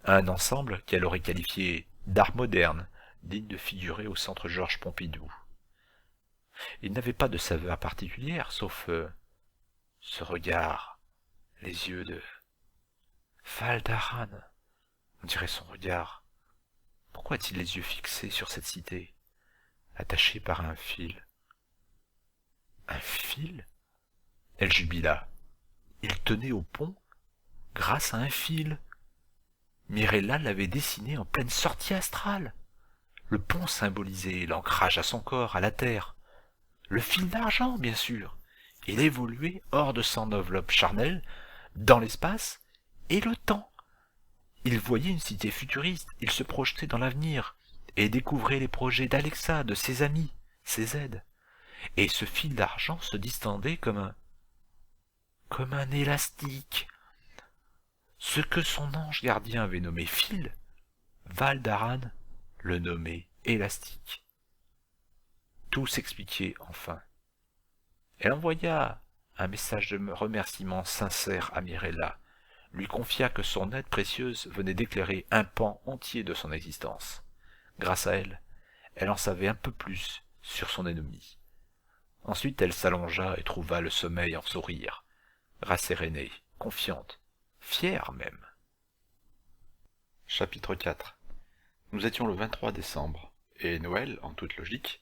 Un ensemble qu'elle aurait qualifié d'art moderne, digne de figurer au centre Georges Pompidou. Il n'avait pas de saveur particulière, sauf ce regard, les yeux de Valdaran. On dirait son regard. Pourquoi a-t-il les yeux fixés sur cette cité, attachée par un fil? Un fil? Elle jubila. Il tenait au pont grâce à un fil. Mirella l'avait dessiné en pleine sortie astrale. Le pont symbolisait l'ancrage à son corps, à la terre. Le fil d'argent, bien sûr. Il évoluait hors de son enveloppe charnelle, dans l'espace et le temps. Il voyait une cité futuriste, il se projetait dans l'avenir, et découvrait les projets d'Alexa, de ses amis, ses aides. Et ce fil d'argent se distendait comme un élastique. Ce que son ange gardien avait nommé fil, Valdaran le nommait élastique. Tout s'expliquait enfin. Elle envoya un message de remerciement sincère à Mirella, lui confia que son aide précieuse venait d'éclairer un pan entier de son existence. Grâce à elle, elle en savait un peu plus sur son ennemi. Ensuite elle s'allongea et trouva le sommeil en sourire, rassérénée, confiante, fière même. Chapitre 4. Nous étions le 23 décembre, et Noël, en toute logique,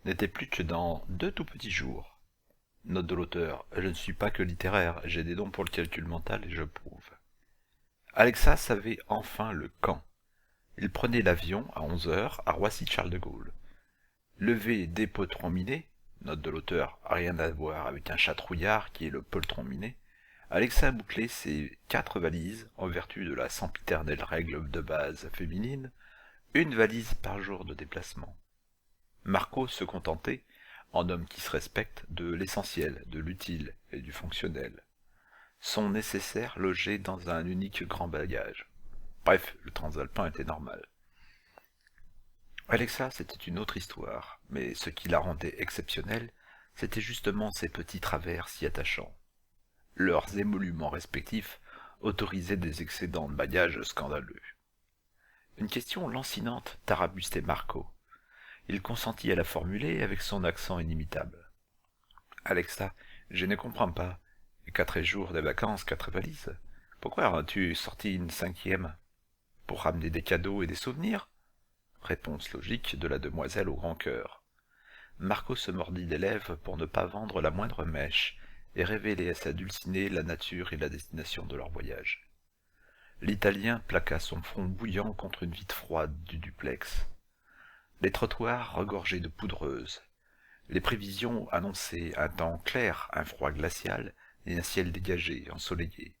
n'était plus que dans 2 tout petits jours. Note de l'auteur, je ne suis pas que littéraire, j'ai des dons pour le calcul mental et je prouve. Alexa savait enfin le quand. Il prenait l'avion à 11 heures à Roissy-Charles de Gaulle. Levé des poltrons minés, note de l'auteur, rien à voir avec un chatrouillard qui est le poltron miné, Alexa bouclait ses 4 valises en vertu de la sempiternelle règle de base féminine, 1 valise par jour de déplacement. Marco se contentait, en homme qui se respecte, de l'essentiel, de l'utile et du fonctionnel. Son nécessaire logeait dans un unique grand bagage. Bref, le transalpin était normal. Alexa, c'était une autre histoire, mais ce qui la rendait exceptionnelle, c'était justement ses petits travers si attachants. Leurs émoluments respectifs autorisaient des excédents de bagages scandaleux. Une question lancinante tarabustait Marco. Il consentit à la formuler avec son accent inimitable. « Alexa, je ne comprends pas. 4 jours de vacances, 4 valises. Pourquoi as-tu sorti une 5e? Pour ramener des cadeaux et des souvenirs ?» Réponse logique de la demoiselle au grand cœur. Marco se mordit les lèvres pour ne pas vendre la moindre mèche et révéler à sa dulcinée la nature et la destination de leur voyage. L'Italien plaqua son front bouillant contre une vitre froide du duplex. Les trottoirs regorgeaient de poudreuse. Les prévisions annonçaient un temps clair, un froid glacial et un ciel dégagé, ensoleillé.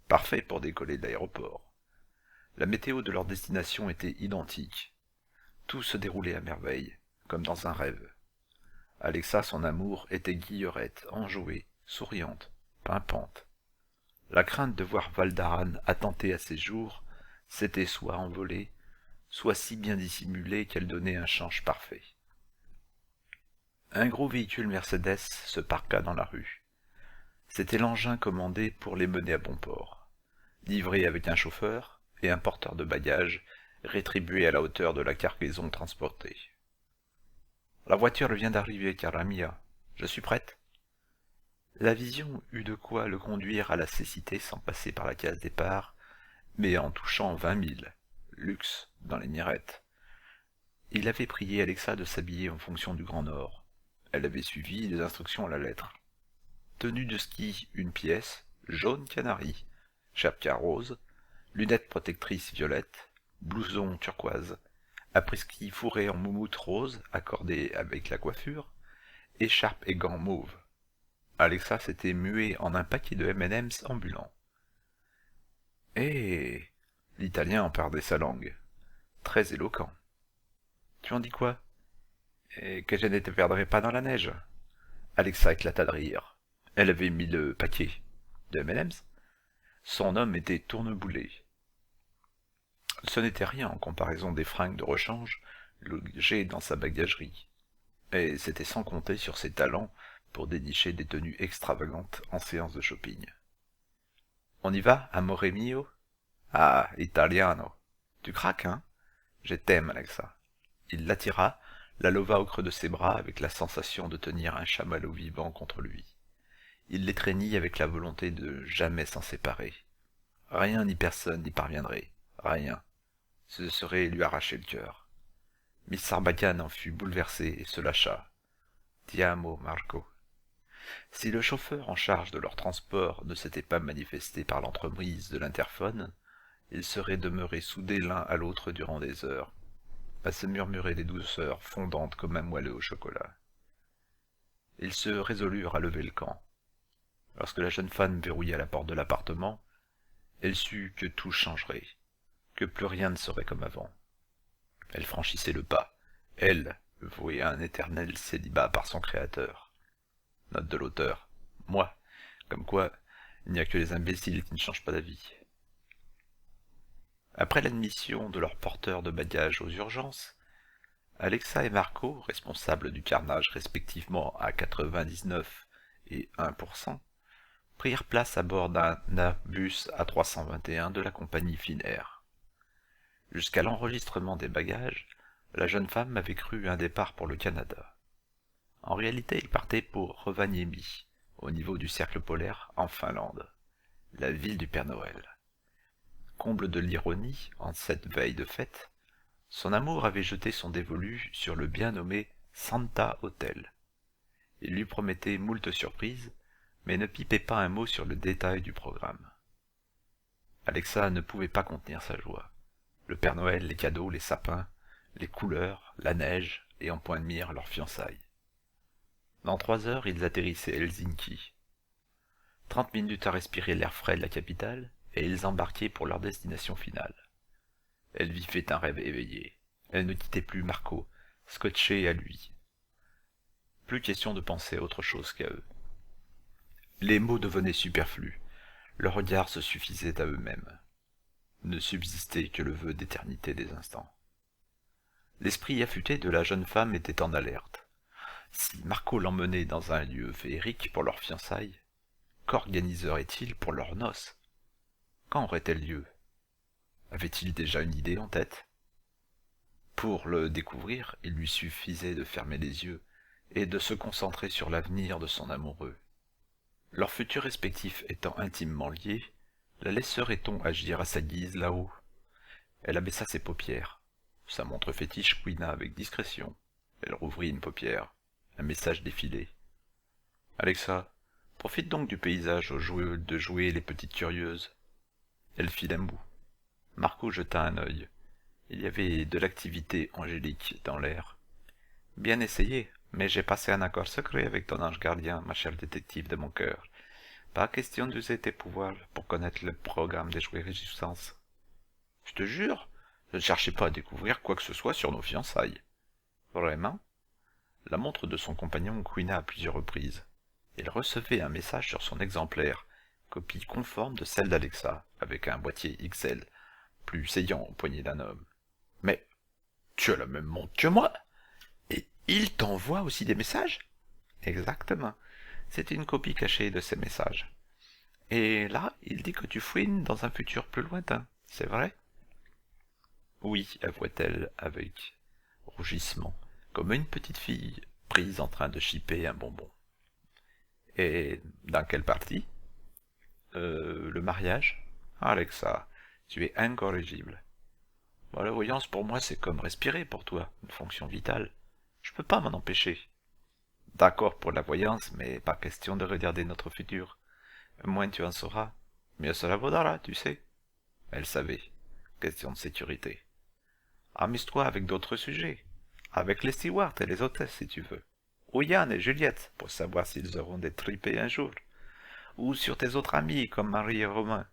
Parfait pour décoller de l'aéroport. La météo de leur destination était identique. Tout se déroulait à merveille, comme dans un rêve. Alexa, son amour, était guillerette, enjouée, souriante, pimpante. La crainte de voir Valdaran attenter à ses jours s'était soit envolée, soit si bien dissimulée qu'elle donnait un change parfait. Un gros véhicule Mercedes se parqua dans la rue. C'était l'engin commandé pour les mener à bon port, livré avec un chauffeur et un porteur de bagages, rétribué à la hauteur de la cargaison transportée. « La voiture vient d'arriver, cara mia. Je suis prête ?» La vision eut de quoi le conduire à la cécité sans passer par la case départ, mais en touchant 20 000, luxe, dans les mirettes. Il avait prié Alexa de s'habiller en fonction du Grand Nord. Elle avait suivi les instructions à la lettre. Tenue de ski, 1 pièce, jaune canari, chapka rose, lunettes protectrices violettes, blouson turquoise, après-ski fourré en moumoute rose accordé avec la coiffure, écharpe et gants mauves. Alexa s'était muée en un paquet de M&M's ambulants. « Eh !» L'Italien en perdait sa langue. Très éloquent. « Tu en dis quoi ?»« Que je ne te perdrai pas dans la neige. » Alexa éclata de rire. Elle avait mis le paquet de M&M's. Son homme était tourneboulé. Ce n'était rien en comparaison des fringues de rechange logées dans sa bagagerie. Et c'était sans compter sur ses talents pour dénicher des tenues extravagantes en séance de shopping. « On y va, amore mio ?»« Ah, italiano. Tu craques, hein ? Je t'aime, Alexa. » Il l'attira, la leva au creux de ses bras avec la sensation de tenir un chamallow vivant contre lui. Il l'étreignit avec la volonté de jamais s'en séparer. Rien ni personne n'y parviendrait. Rien. Ce serait lui arracher le cœur. Miss Sarbacane en fut bouleversée et se lâcha. « Ti amo, Marco. » Si le chauffeur en charge de leur transport ne s'était pas manifesté par l'entremise de l'interphone, ils seraient demeurés soudés l'un à l'autre durant des heures, à se murmurer des douceurs fondantes comme un moelleux au chocolat. Ils se résolurent à lever le camp. Lorsque la jeune femme verrouilla la porte de l'appartement, elle sut que tout changerait. que plus rien ne serait comme avant. Elle franchissait le pas, elle, vouée à un éternel célibat par son créateur. Note de l'auteur. Moi. Comme quoi, il n'y a que les imbéciles qui ne changent pas d'avis. Après l'admission de leurs porteurs de bagages aux urgences, Alexa et Marco, responsables du carnage respectivement à 99 et 1%, prirent place à bord d'un Airbus A321 de la compagnie Finnair. Jusqu'à l'enregistrement des bagages, la jeune femme avait cru un départ pour le Canada. En réalité, ils partaient pour Rovaniemi, au niveau du cercle polaire, en Finlande, la ville du Père Noël. Comble de l'ironie, en cette veille de fête, son amour avait jeté son dévolu sur le bien nommé Santa Hotel. Il lui promettait moult surprises, mais ne pipait pas un mot sur le détail du programme. Alexa ne pouvait pas contenir sa joie. Le Père Noël, les cadeaux, les sapins, les couleurs, la neige, et en point de mire leurs fiançailles. Dans 3 heures, ils atterrissaient à Helsinki. 30 minutes à respirer l'air frais de la capitale, et ils embarquaient pour leur destination finale. Elle vivait un rêve éveillé. Elle ne quittait plus Marco, scotché à lui. Plus question de penser à autre chose qu'à eux. Les mots devenaient superflus, leurs regards se suffisaient à eux-mêmes. Ne subsistait que le vœu d'éternité des instants. L'esprit affûté de la jeune femme était en alerte. Si Marco l'emmenait dans un lieu féerique pour leurs fiançailles, qu'organiserait-il pour leurs noces? Quand aurait-elle lieu? Avait-il déjà une idée en tête? Pour le découvrir, il lui suffisait de fermer les yeux et de se concentrer sur l'avenir de son amoureux. Leurs futurs respectifs étant intimement liés, la laisserait-on agir à sa guise là-haut? Elle abaissa ses paupières. Sa montre fétiche couina avec discrétion. Elle rouvrit une paupière. Un message défilait. « Alexa, profite donc du paysage de jouer les petites curieuses. » Elle fit d'un bout. Marco jeta un œil. Il y avait de l'activité angélique dans l'air. « Bien essayé, mais j'ai passé un accord secret avec ton ange gardien, ma chère détective de mon cœur. Pas question d'user tes pouvoirs pour connaître le programme des jouets résistance. Je te jure, je ne cherchais pas à découvrir quoi que ce soit sur nos fiançailles. » Vraiment? La montre de son compagnon couina à plusieurs reprises. Il recevait un message sur son exemplaire, copie conforme de celle d'Alexa, avec un boîtier XL, plus saillant au poignet d'un homme. « Mais, tu as la même montre que moi? Et il t'envoie aussi des messages? » Exactement. C'est une copie cachée de ces messages. Et là, il dit que tu fouines dans un futur plus lointain, c'est vrai? Oui, avoua-t-elle avec rougissement, comme une petite fille prise en train de chipper un bonbon. Et dans quelle partie? Le mariage? Alexa, tu es incorrigible. Bon, la voyance pour moi c'est comme respirer pour toi, une fonction vitale. Je peux pas m'en empêcher. D'accord pour la voyance, mais pas question de regarder notre futur. Moins tu en sauras, mieux cela vaudra, tu sais. Elle savait. Question de sécurité. Amuse-toi avec d'autres sujets. Avec les stewards et les hôtesses, si tu veux. Ou Yann et Juliette, pour savoir s'ils auront des tripés un jour. Ou sur tes autres amis, comme Marie et Romain.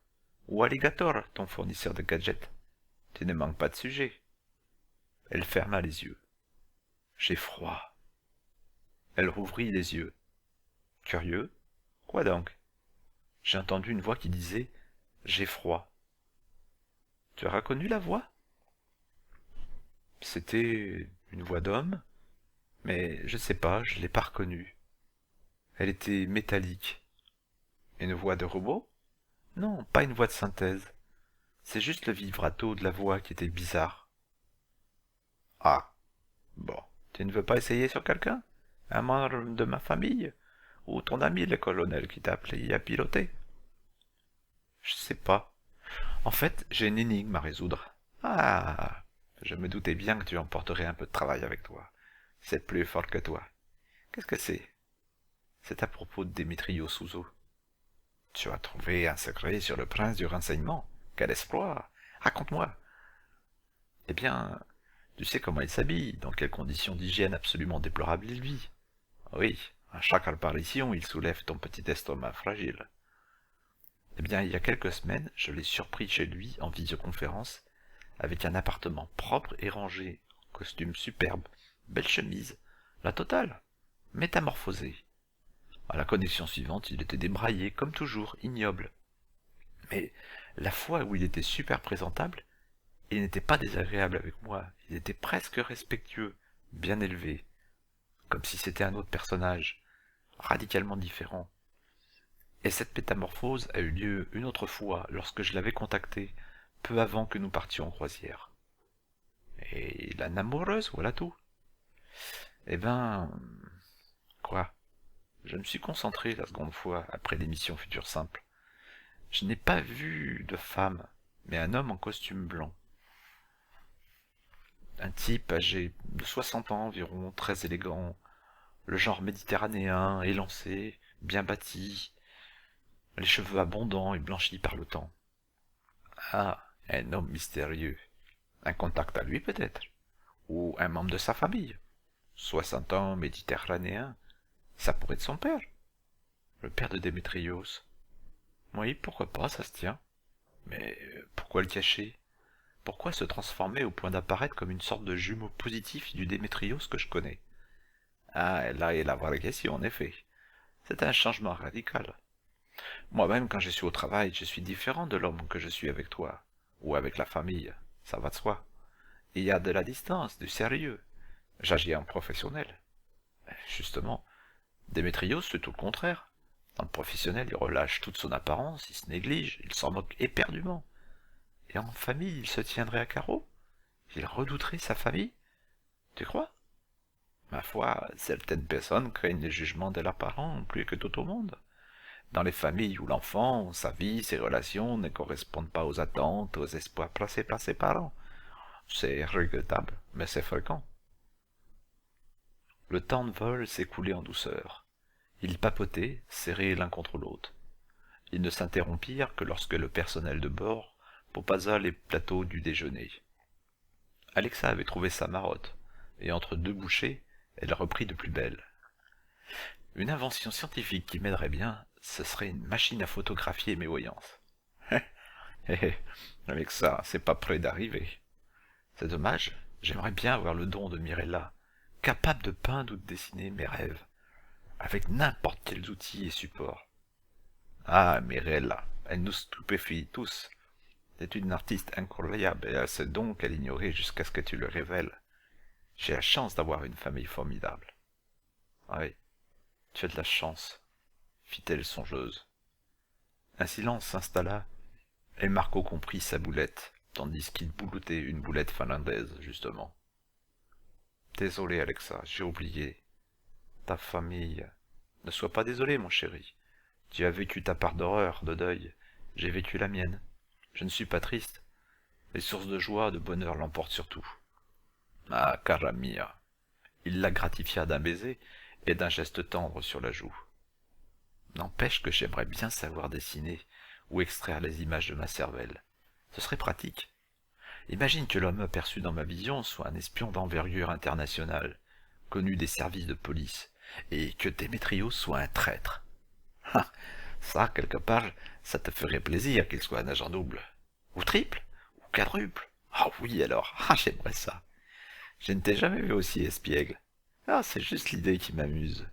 Ou Alligator, ton fournisseur de gadgets. Tu ne manques pas de sujets. Elle ferma les yeux. J'ai froid. Elle rouvrit les yeux. Curieux? Quoi donc? J'ai entendu une voix qui disait « J'ai froid ». Tu as reconnu la voix? C'était une voix d'homme, mais je sais pas, je l'ai pas reconnue. Elle était métallique. Une voix de robot? Non, pas une voix de synthèse. C'est juste le vibrato de la voix qui était bizarre. Ah, bon, tu ne veux pas essayer sur quelqu'un? Un membre de ma famille? Ou ton ami le colonel qui t'a appelé à piloter? Je sais pas. En fait, j'ai une énigme à résoudre. Ah, je me doutais bien que tu emporterais un peu de travail avec toi. C'est plus fort que toi. Qu'est-ce que c'est? C'est à propos de Demetrio Souzo. Tu as trouvé un secret sur le prince du renseignement. Quel exploit! Raconte-moi. Eh bien, tu sais comment il s'habille, dans quelles conditions d'hygiène absolument déplorables il vit. Oui, à chaque apparition, il soulève ton petit estomac fragile. Eh bien, il y a quelques semaines, je l'ai surpris chez lui en visioconférence, avec un appartement propre et rangé, costume superbe, belle chemise, la totale, métamorphosé. À la connexion suivante, il était débraillé, comme toujours, ignoble. Mais la fois où il était super présentable, il n'était pas désagréable avec moi, il était presque respectueux, bien élevé, comme si c'était un autre personnage, radicalement différent. Et cette métamorphose a eu lieu une autre fois, lorsque je l'avais contacté, peu avant que nous partions en croisière. Et la amoureuse, voilà tout. Eh ben... Quoi? Je me suis concentré la seconde fois, après l'émission Futur Simple. Je n'ai pas vu de femme, mais un homme en costume blanc. Un type âgé de 60 ans environ, très élégant, le genre méditerranéen, élancé, bien bâti, les cheveux abondants et blanchis par le temps. Ah, un homme mystérieux. Un contact à lui peut-être, ou un membre de sa famille. 60 ans, méditerranéen, ça pourrait être son père. Le père de Démétrios. Oui, pourquoi pas, ça se tient. Mais pourquoi le cacher? Pourquoi se transformer au point d'apparaître comme une sorte de jumeau positif du Démétrios que je connais? Ah, là est la vraie question, en effet. C'est un changement radical. Moi-même, quand je suis au travail, je suis différent de l'homme que je suis avec toi, ou avec la famille, ça va de soi. Il y a de la distance, du sérieux. J'agis en professionnel. Justement, Démétrios, c'est tout le contraire. Dans le professionnel, il relâche toute son apparence, il se néglige, il s'en moque éperdument. Et en famille, il se tiendrait à carreau? Il redouterait sa famille? Tu crois? Ma foi, certaines personnes craignent les jugements de leurs parents plus que tout au monde. Dans les familles où l'enfant, sa vie, ses relations ne correspondent pas aux attentes, aux espoirs placés par ses parents. C'est regrettable, mais c'est fréquent. Le temps de vol s'écoulait en douceur. Ils papotaient, serrés l'un contre l'autre. Ils ne s'interrompirent que lorsque le personnel de bord proposa les plateaux du déjeuner. Alexa avait trouvé sa marotte, et entre deux bouchées, elle reprit de plus belle. Une invention scientifique qui m'aiderait bien, ce serait une machine à photographier mes voyances. Avec ça, c'est pas près d'arriver. C'est dommage, j'aimerais bien avoir le don de Mirella, capable de peindre ou de dessiner mes rêves, avec n'importe quels outils et supports. Ah, Mirella, elle nous stupéfie tous. C'est une artiste incroyable et elle ce don qu'elle ignorait jusqu'à ce que tu le révèles. J'ai la chance d'avoir une famille formidable. Oui, tu as de la chance, fit-elle songeuse. Un silence s'installa, et Marco comprit sa boulette, tandis qu'il bouloutait une boulette finlandaise, justement. Désolé, Alexa, j'ai oublié. Ta famille. Ne sois pas désolé, mon chéri. Tu as vécu ta part d'horreur, de deuil. J'ai vécu la mienne. Je ne suis pas triste. Les sources de joie, de bonheur l'emportent surtout. Ah, cara mia. Il la gratifia d'un baiser et d'un geste tendre sur la joue. N'empêche que j'aimerais bien savoir dessiner ou extraire les images de ma cervelle. Ce serait pratique. Imagine que l'homme aperçu dans ma vision soit un espion d'envergure internationale, connu des services de police, et que Démétrios soit un traître. Ah, ça, quelque part, ça te ferait plaisir qu'il soit un agent double. Ou triple, ou quadruple. Ah oui alors, ah j'aimerais ça. Je ne t'ai jamais vu aussi espiègle. Ah, c'est juste l'idée qui m'amuse.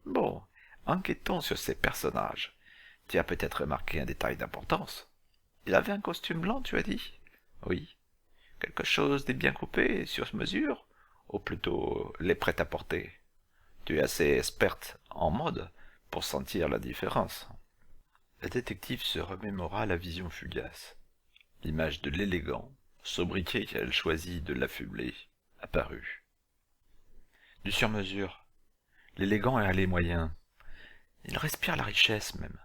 Bon, enquêtons sur ces personnages. Tu as peut-être remarqué un détail d'importance. Il avait un costume blanc, tu as dit? Oui. Quelque chose de bien coupé, sur mesure, ou plutôt les prêt-à-porter. Tu es assez experte en mode pour sentir la différence. Le détective se remémora la vision fugace. L'image de l'élégant, sobriquet qu'elle choisit de l'affubler, apparut. Du sur-mesure. L'élégant a les moyens. Il respire la richesse même.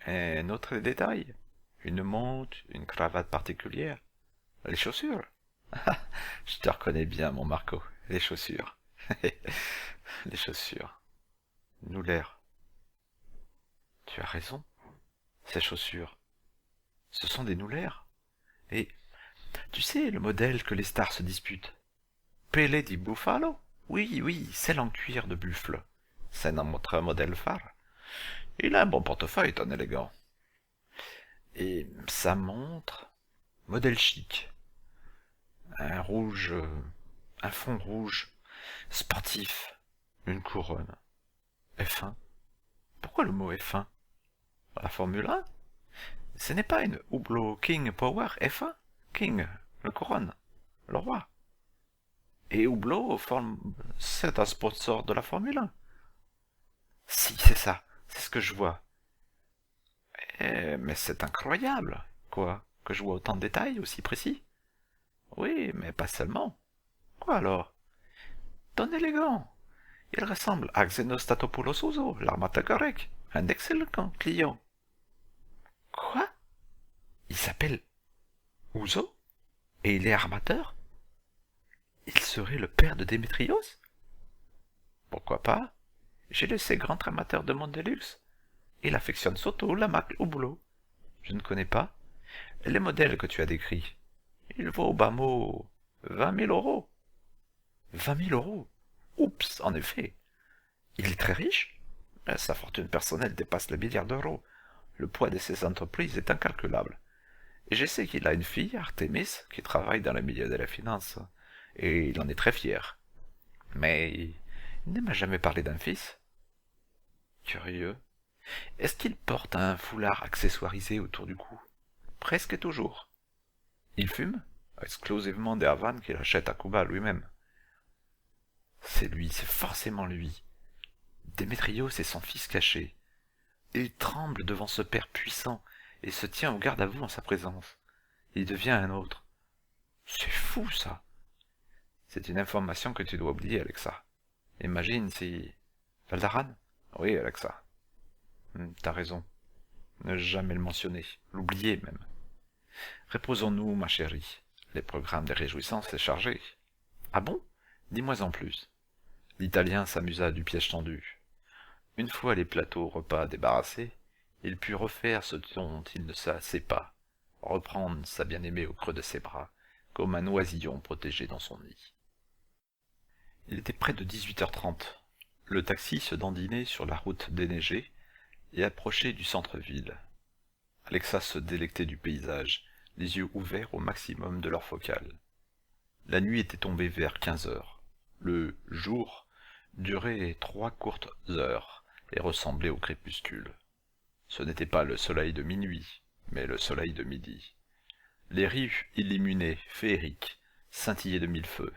Et un autre détail. Une montre, une cravate particulière. Les chaussures. Je te reconnais bien, mon Marco. Les chaussures. Les chaussures. Noulaire. Tu as raison. Ces chaussures. Ce sont des noulaires. Et tu sais le modèle que les stars se disputent. Pelé di Buffalo. Oui, oui, celle en cuir de buffle. C'est notre modèle phare. Il a un bon portefeuille, ton élégant. Et sa montre, modèle chic. Un rouge, un fond rouge, sportif, une couronne. F1. Pourquoi le mot F1? La Formule 1? Ce n'est pas une Hublot King Power F1? King, le couronne, le roi. Et Hublot, c'est un sponsor de la Formule 1. Si, c'est ça, c'est ce que je vois. Mais c'est incroyable. Quoi? Que je vois autant de détails aussi précis? Oui, mais pas seulement. Quoi alors? Ton élégant. Il ressemble à Xenostatopoulos Ouzo, l'armateur grec, un excellent client. Quoi? Il s'appelle Ouzo? Et il est armateur? Il serait le père de Démétrios? Pourquoi pas? J'ai laissé grand armateur de Mondelux. Il affectionne surtout la marque Hublot. Je ne connais pas. Et les modèles que tu as décrits? Il vaut au bas mot 20 000 euros. 20 000 euros? Oups, en effet. Il est très riche? Sa fortune personnelle dépasse le milliard d'euros. Le poids de ses entreprises est incalculable. Et je sais qu'il a une fille, Artemis, qui travaille dans le milieu de la finance. Et il en est très fier. Mais il ne m'a jamais parlé d'un fils. Curieux. Est-ce qu'il porte un foulard accessoirisé autour du cou? Presque toujours. Il fume? Exclusivement des Havanes qu'il achète à Cuba lui-même. C'est lui, c'est forcément lui. Démétrios est son fils caché. Il tremble devant ce père puissant et se tient au garde à vous en sa présence. Il devient un autre. C'est fou, ça. C'est une information que tu dois oublier, Alexa. Imagine si... Valdaran? Oui, Alexa. T'as raison. Ne jamais le mentionner, l'oublier même. Reposons-nous, ma chérie. Les programmes des réjouissances est chargé. Ah bon? Dis-moi en plus. L'Italien s'amusa du piège tendu. Une fois les plateaux repas débarrassés, il put refaire ce dont il ne se lassait pas, reprendre sa bien-aimée au creux de ses bras, comme un oisillon protégé dans son nid. Il était près de 18h30. Le taxi se dandinait sur la route déneigée et approchait du centre-ville. Alexa se délectait du paysage, les yeux ouverts au maximum de leur focale. La nuit était tombée vers 15h. Le jour durait 3 courtes heures et ressemblait au crépuscule. Ce n'était pas le soleil de minuit, mais le soleil de midi. Les rues illuminées, féeriques, scintillaient de mille feux.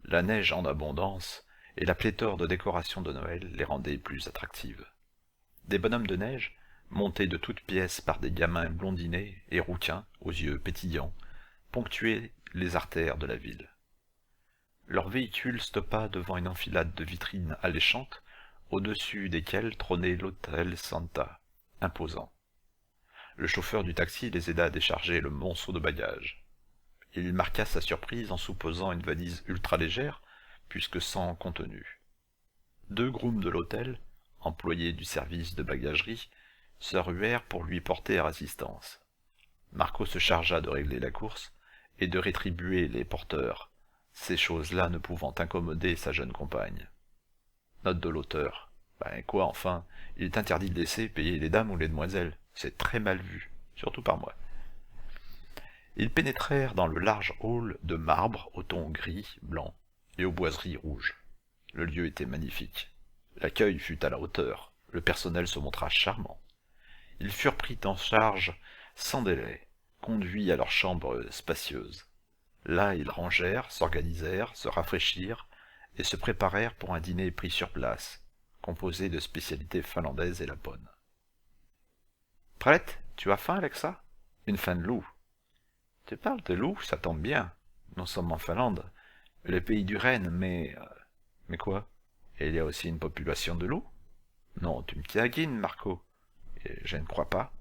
La neige en abondance et la pléthore de décorations de Noël les rendaient plus attractives. Des bonhommes de neige, montés de toutes pièces par des gamins blondinés et rouquins, aux yeux pétillants, ponctuaient les artères de la ville. Leur véhicule stoppa devant une enfilade de vitrines alléchantes, au-dessus desquelles trônait l'hôtel Santa, imposant. Le chauffeur du taxi les aida à décharger le monceau de bagages. Il marqua sa surprise en supposant une valise ultra-légère, puisque sans contenu. 2 grooms de l'hôtel, employés du service de bagagerie, se ruèrent pour lui porter assistance. Marco se chargea de régler la course et de rétribuer les porteurs, ces choses-là ne pouvant incommoder sa jeune compagne. Note de l'auteur. Quoi enfin, il est interdit de laisser payer les dames ou les demoiselles, c'est très mal vu, surtout par moi. Ils pénétrèrent dans le large hall de marbre aux tons gris, blanc et aux boiseries rouges. Le lieu était magnifique. L'accueil fut à la hauteur, le personnel se montra charmant. Ils furent pris en charge sans délai, conduits à leur chambre spacieuse. Là, ils rangèrent, s'organisèrent, se rafraîchirent et se préparèrent pour un dîner pris sur place, composé de spécialités finlandaises et lapones. « Prête? Tu as faim, Alexa? Une faim de loup. »« Tu parles de loup, ça tombe bien. Nous sommes en Finlande, le pays du renne, mais... »« Mais quoi? Il y a aussi une population de loups? »« Non, tu me taquines, Marco. Et je ne crois pas. »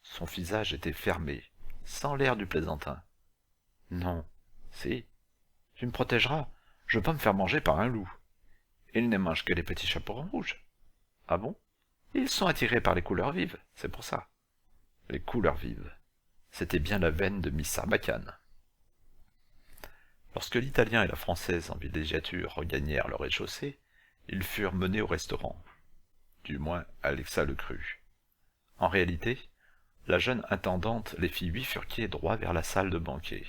Son visage était fermé, sans l'air du plaisantin. « Non. Si. Tu me protégeras. Je veux pas me faire manger par un loup. Il ne mange que les petits chaperons rouges. »« Ah bon? Ils sont attirés par les couleurs vives, c'est pour ça. » Les couleurs vives. C'était bien la veine de Miss Sarbacane. Lorsque l'Italien et la Française en villégiature regagnèrent le rez-de-chaussée, ils furent menés au restaurant. Du moins, Alexa le crut. En réalité, la jeune intendante les fit bifurquer droit vers la salle de banquet.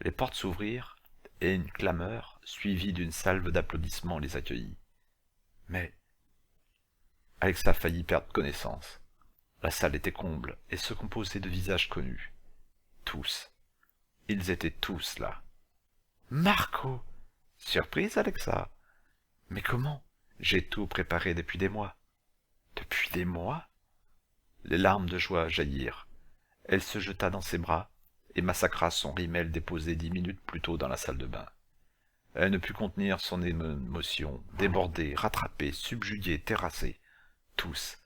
Les portes s'ouvrirent, et une clameur, suivie d'une salve d'applaudissements, les accueillit. Mais Alexa faillit perdre connaissance. La salle était comble et se composait de visages connus. Tous. Ils étaient tous là. Marco! Surprise, Alexa! Mais comment? J'ai tout préparé depuis des mois. Depuis des mois? Les larmes de joie jaillirent. Elle se jeta dans ses bras et massacra son rimel déposé 10 minutes plus tôt dans la salle de bain. Elle ne put contenir son émotion, débordée, rattrapée, subjuguée, terrassée. Tous.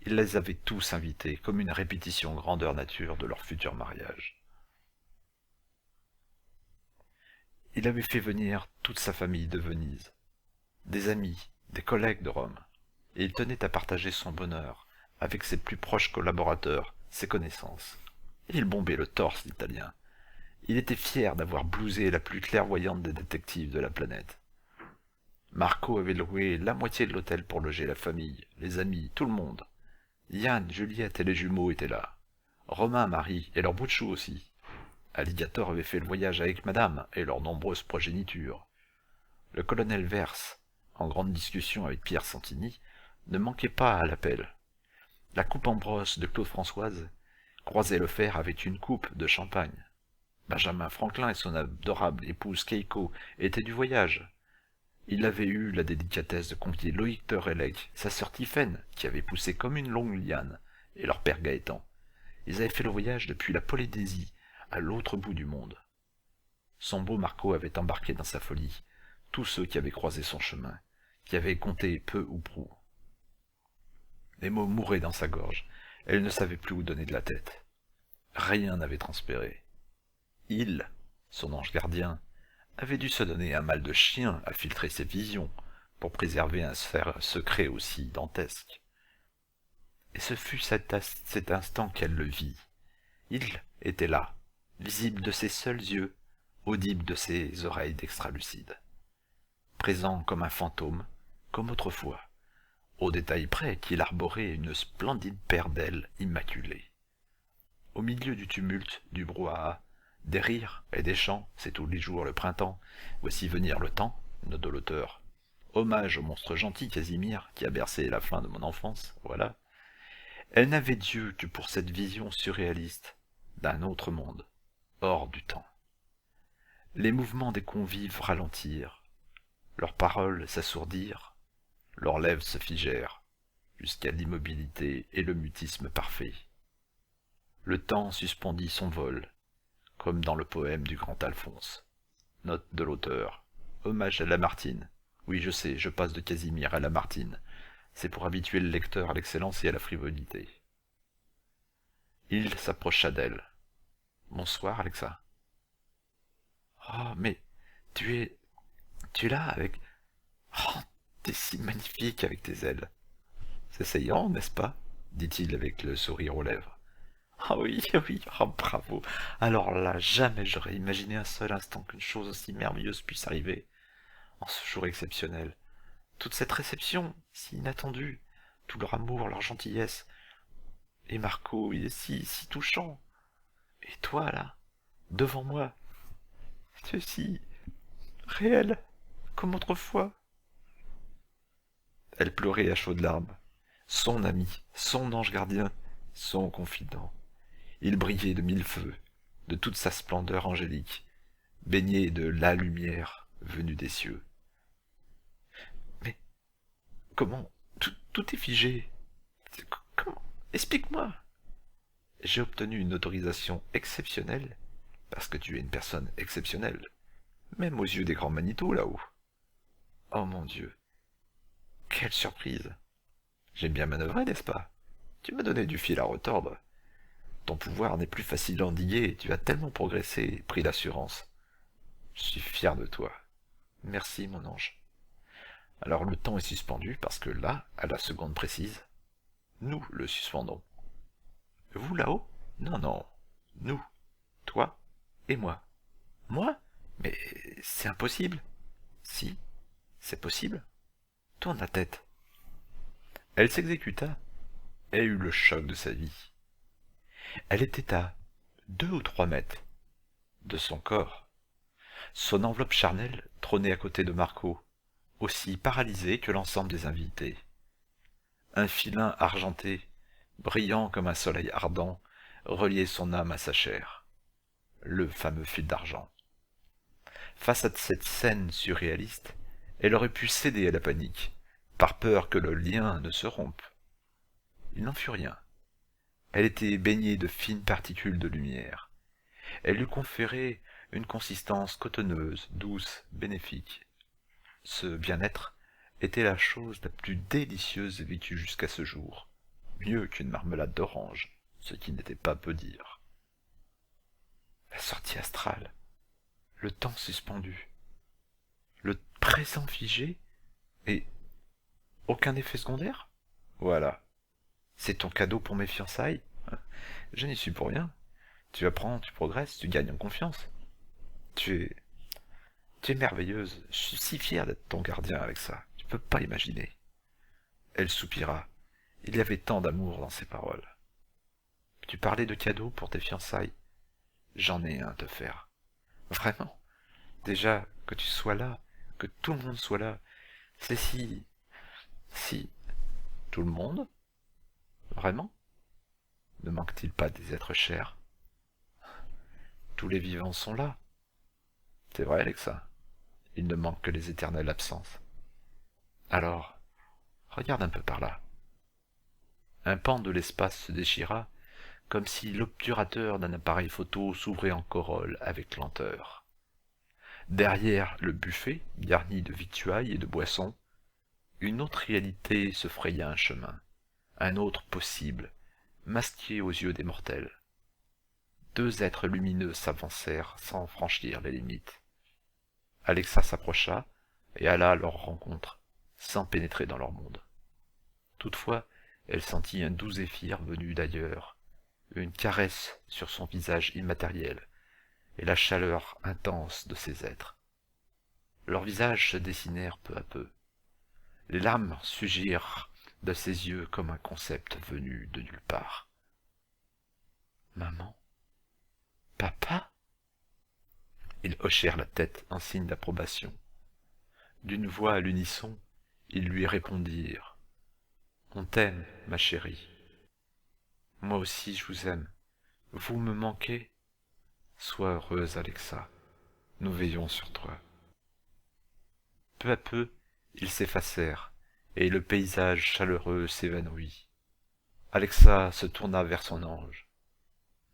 Il les avait tous invités, comme une répétition grandeur nature de leur futur mariage. Il avait fait venir toute sa famille de Venise, des amis, des collègues de Rome, et il tenait à partager son bonheur avec ses plus proches collaborateurs, ses connaissances. Il bombait le torse d'Italien. Il était fier d'avoir blousé la plus clairvoyante des détectives de la planète. Marco avait loué la moitié de l'hôtel pour loger la famille, les amis, tout le monde. Yann, Juliette et les jumeaux étaient là. Romain, Marie et leur bout de chou aussi. Alligator avait fait le voyage avec madame et leurs nombreuses progénitures. Le colonel Verse, en grande discussion avec Pierre Santini, ne manquait pas à l'appel. La coupe en brosse de Claude Françoise croisait le fer avec une coupe de champagne. Benjamin Franklin et son adorable épouse Keiko étaient du voyage. Il avait eu la délicatesse de confier Loïc Teurelec, sa sœur Tiphaine, qui avait poussé comme une longue liane, et leur père Gaëtan. Ils avaient fait le voyage depuis la Polynésie, à l'autre bout du monde. Son beau Marco avait embarqué dans sa folie tous ceux qui avaient croisé son chemin, qui avaient compté peu ou prou. Les mots mouraient dans sa gorge, elle ne savait plus où donner de la tête. Rien n'avait transpiré. Il, son ange gardien, avait dû se donner un mal de chien à filtrer ses visions pour préserver un secret aussi dantesque. Et ce fut cet instant qu'elle le vit. Il était là, visible de ses seuls yeux, audible de ses oreilles d'extralucides. Présent comme un fantôme, comme autrefois, au détail près qu'il arborait une splendide paire d'ailes immaculées. Au milieu du tumulte, du brouhaha, des rires et des chants, c'est tous les jours le printemps, voici venir le temps, note de l'auteur. Hommage au monstre gentil Casimir qui a bercé la fin de mon enfance, voilà. Elle n'avait Dieu que pour cette vision surréaliste d'un autre monde, hors du temps. Les mouvements des convives ralentirent, leurs paroles s'assourdirent, leurs lèvres se figèrent, jusqu'à l'immobilité et le mutisme parfait. Le temps suspendit son vol, comme dans le poème du grand Alphonse. Note de l'auteur. Hommage à Lamartine. Oui, je sais, je passe de Casimir à Lamartine. C'est pour habituer le lecteur à l'excellence et à la frivolité. Il s'approcha d'elle. Bonsoir, Alexa. Oh, mais tu es là avec... Oh, t'es si magnifique avec tes ailes. C'est essayant, n'est-ce pas? Dit-il avec le sourire aux lèvres. Ah oui, oui, oh bravo. Alors là, jamais j'aurais imaginé un seul instant qu'une chose aussi merveilleuse puisse arriver. En ce jour exceptionnel. Toute cette réception, si inattendue, tout leur amour, leur gentillesse. Et Marco, il est si touchant. Et toi, là, devant moi, tu es si réel, comme autrefois. Elle pleurait à chaudes larmes. Son ami, son ange gardien, son confident. Il brillait de mille feux, de toute sa splendeur angélique, baigné de la lumière venue des cieux. Mais comment? Tout est figé. Comment? Explique-moi. J'ai obtenu une autorisation exceptionnelle, parce que tu es une personne exceptionnelle, même aux yeux des grands Manitou là-haut. Oh mon Dieu, quelle surprise! J'ai bien manœuvré, n'est-ce pas? Tu m'as donné du fil à retordre. Ton pouvoir n'est plus facile à endiguer, tu as tellement progressé et pris l'assurance. Je suis fier de toi. Merci, mon ange. Alors le temps est suspendu parce que là, à la seconde précise, nous le suspendons. Vous là-haut? Non, non. Nous. Toi et moi. Moi? Mais c'est impossible. Si, c'est possible. Tourne la tête. Elle s'exécuta et eut le choc de sa vie. Elle était à 2 ou 3 mètres de son corps Son enveloppe charnelle trônait à côté de Marco, aussi paralysé que l'ensemble des invités. Un filin argenté, brillant comme un soleil ardent, reliait son âme à sa chair. Le fameux fil d'argent. Face à cette scène surréaliste, elle aurait pu céder à la panique, par peur que le lien ne se rompe. Il n'en fut rien. Elle était baignée de fines particules de lumière. Elle lui conférait une consistance cotonneuse, douce, bénéfique. Ce bien-être était la chose la plus délicieuse vécue jusqu'à ce jour, mieux qu'une marmelade d'orange, ce qui n'était pas peu dire. La sortie astrale, le temps suspendu, le présent figé, et aucun effet secondaire? Voilà. C'est ton cadeau pour mes fiançailles? Je n'y suis pour rien. Tu apprends, tu progresses, tu gagnes en confiance. Tu es... Tu es merveilleuse. Je suis si fier d'être ton gardien avec ça. Tu peux pas imaginer. Elle soupira. Il y avait tant d'amour dans ses paroles. Tu parlais de cadeaux pour tes fiançailles. J'en ai un à te faire. Vraiment. Déjà, que tu sois là, que tout le monde soit là, c'est si... Tout le monde? Vraiment? Ne manque-t-il pas des êtres chers? Tous les vivants sont là. C'est vrai, Alexa. Il ne manque que les éternelles absences. Alors, regarde un peu par là. Un pan de l'espace se déchira, comme si l'obturateur d'un appareil photo s'ouvrait en corolle avec lenteur. Derrière le buffet, garni de victuailles et de boissons, une autre réalité se fraya un chemin, un autre possible, masqué aux yeux des mortels. Deux êtres lumineux s'avancèrent sans franchir les limites. Alexa s'approcha et alla à leur rencontre, sans pénétrer dans leur monde. Toutefois, elle sentit un doux zéphyr venu d'ailleurs, une caresse sur son visage immatériel, et la chaleur intense de ces êtres. Leurs visages se dessinèrent peu à peu. Les larmes surgirent de ses yeux comme un concept venu de nulle part. Maman? Papa? Ils hochèrent la tête en signe d'approbation. D'une voix à l'unisson, ils lui répondirent. On t'aime, ma chérie. Moi aussi je vous aime. Vous me manquez? Sois heureuse, Alexa. Nous veillons sur toi. Peu à peu, ils s'effacèrent, et le paysage chaleureux s'évanouit. Alexa se tourna vers son ange.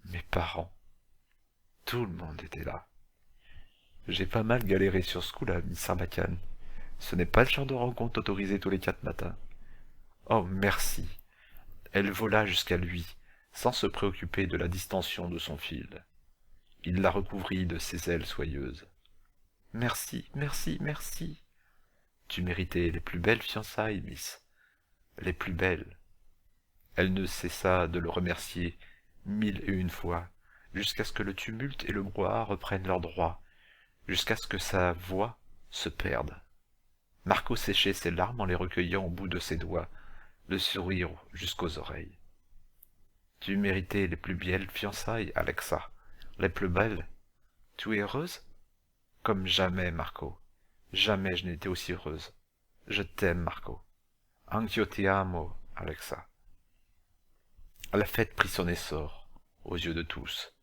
Mes parents. Tout le monde était là. J'ai pas mal galéré sur ce coup-là, Miss Sarbacane. Ce n'est pas le genre de rencontre autorisée tous les 4 matins. Oh, merci. Elle vola jusqu'à lui, sans se préoccuper de la distension de son fil. Il la recouvrit de ses ailes soyeuses. Merci, merci, merci. Tu méritais les plus belles fiançailles, Miss. Les plus belles. Elle ne cessa de le remercier 1001 fois, jusqu'à ce que le tumulte et le brouhaha reprennent leur droit, jusqu'à ce que sa voix se perde. Marco séchait ses larmes en les recueillant au bout de ses doigts, le sourire jusqu'aux oreilles. Tu méritais les plus belles fiançailles, Alexa, les plus belles. Tu es heureuse? Comme jamais, Marco. Jamais je n'étais aussi heureuse. Je t'aime, Marco. Anch'io ti amo, Alexa. La fête prit son essor, aux yeux de tous,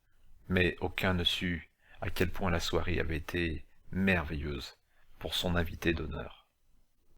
mais aucun ne sut à quel point la soirée avait été merveilleuse pour son invité d'honneur.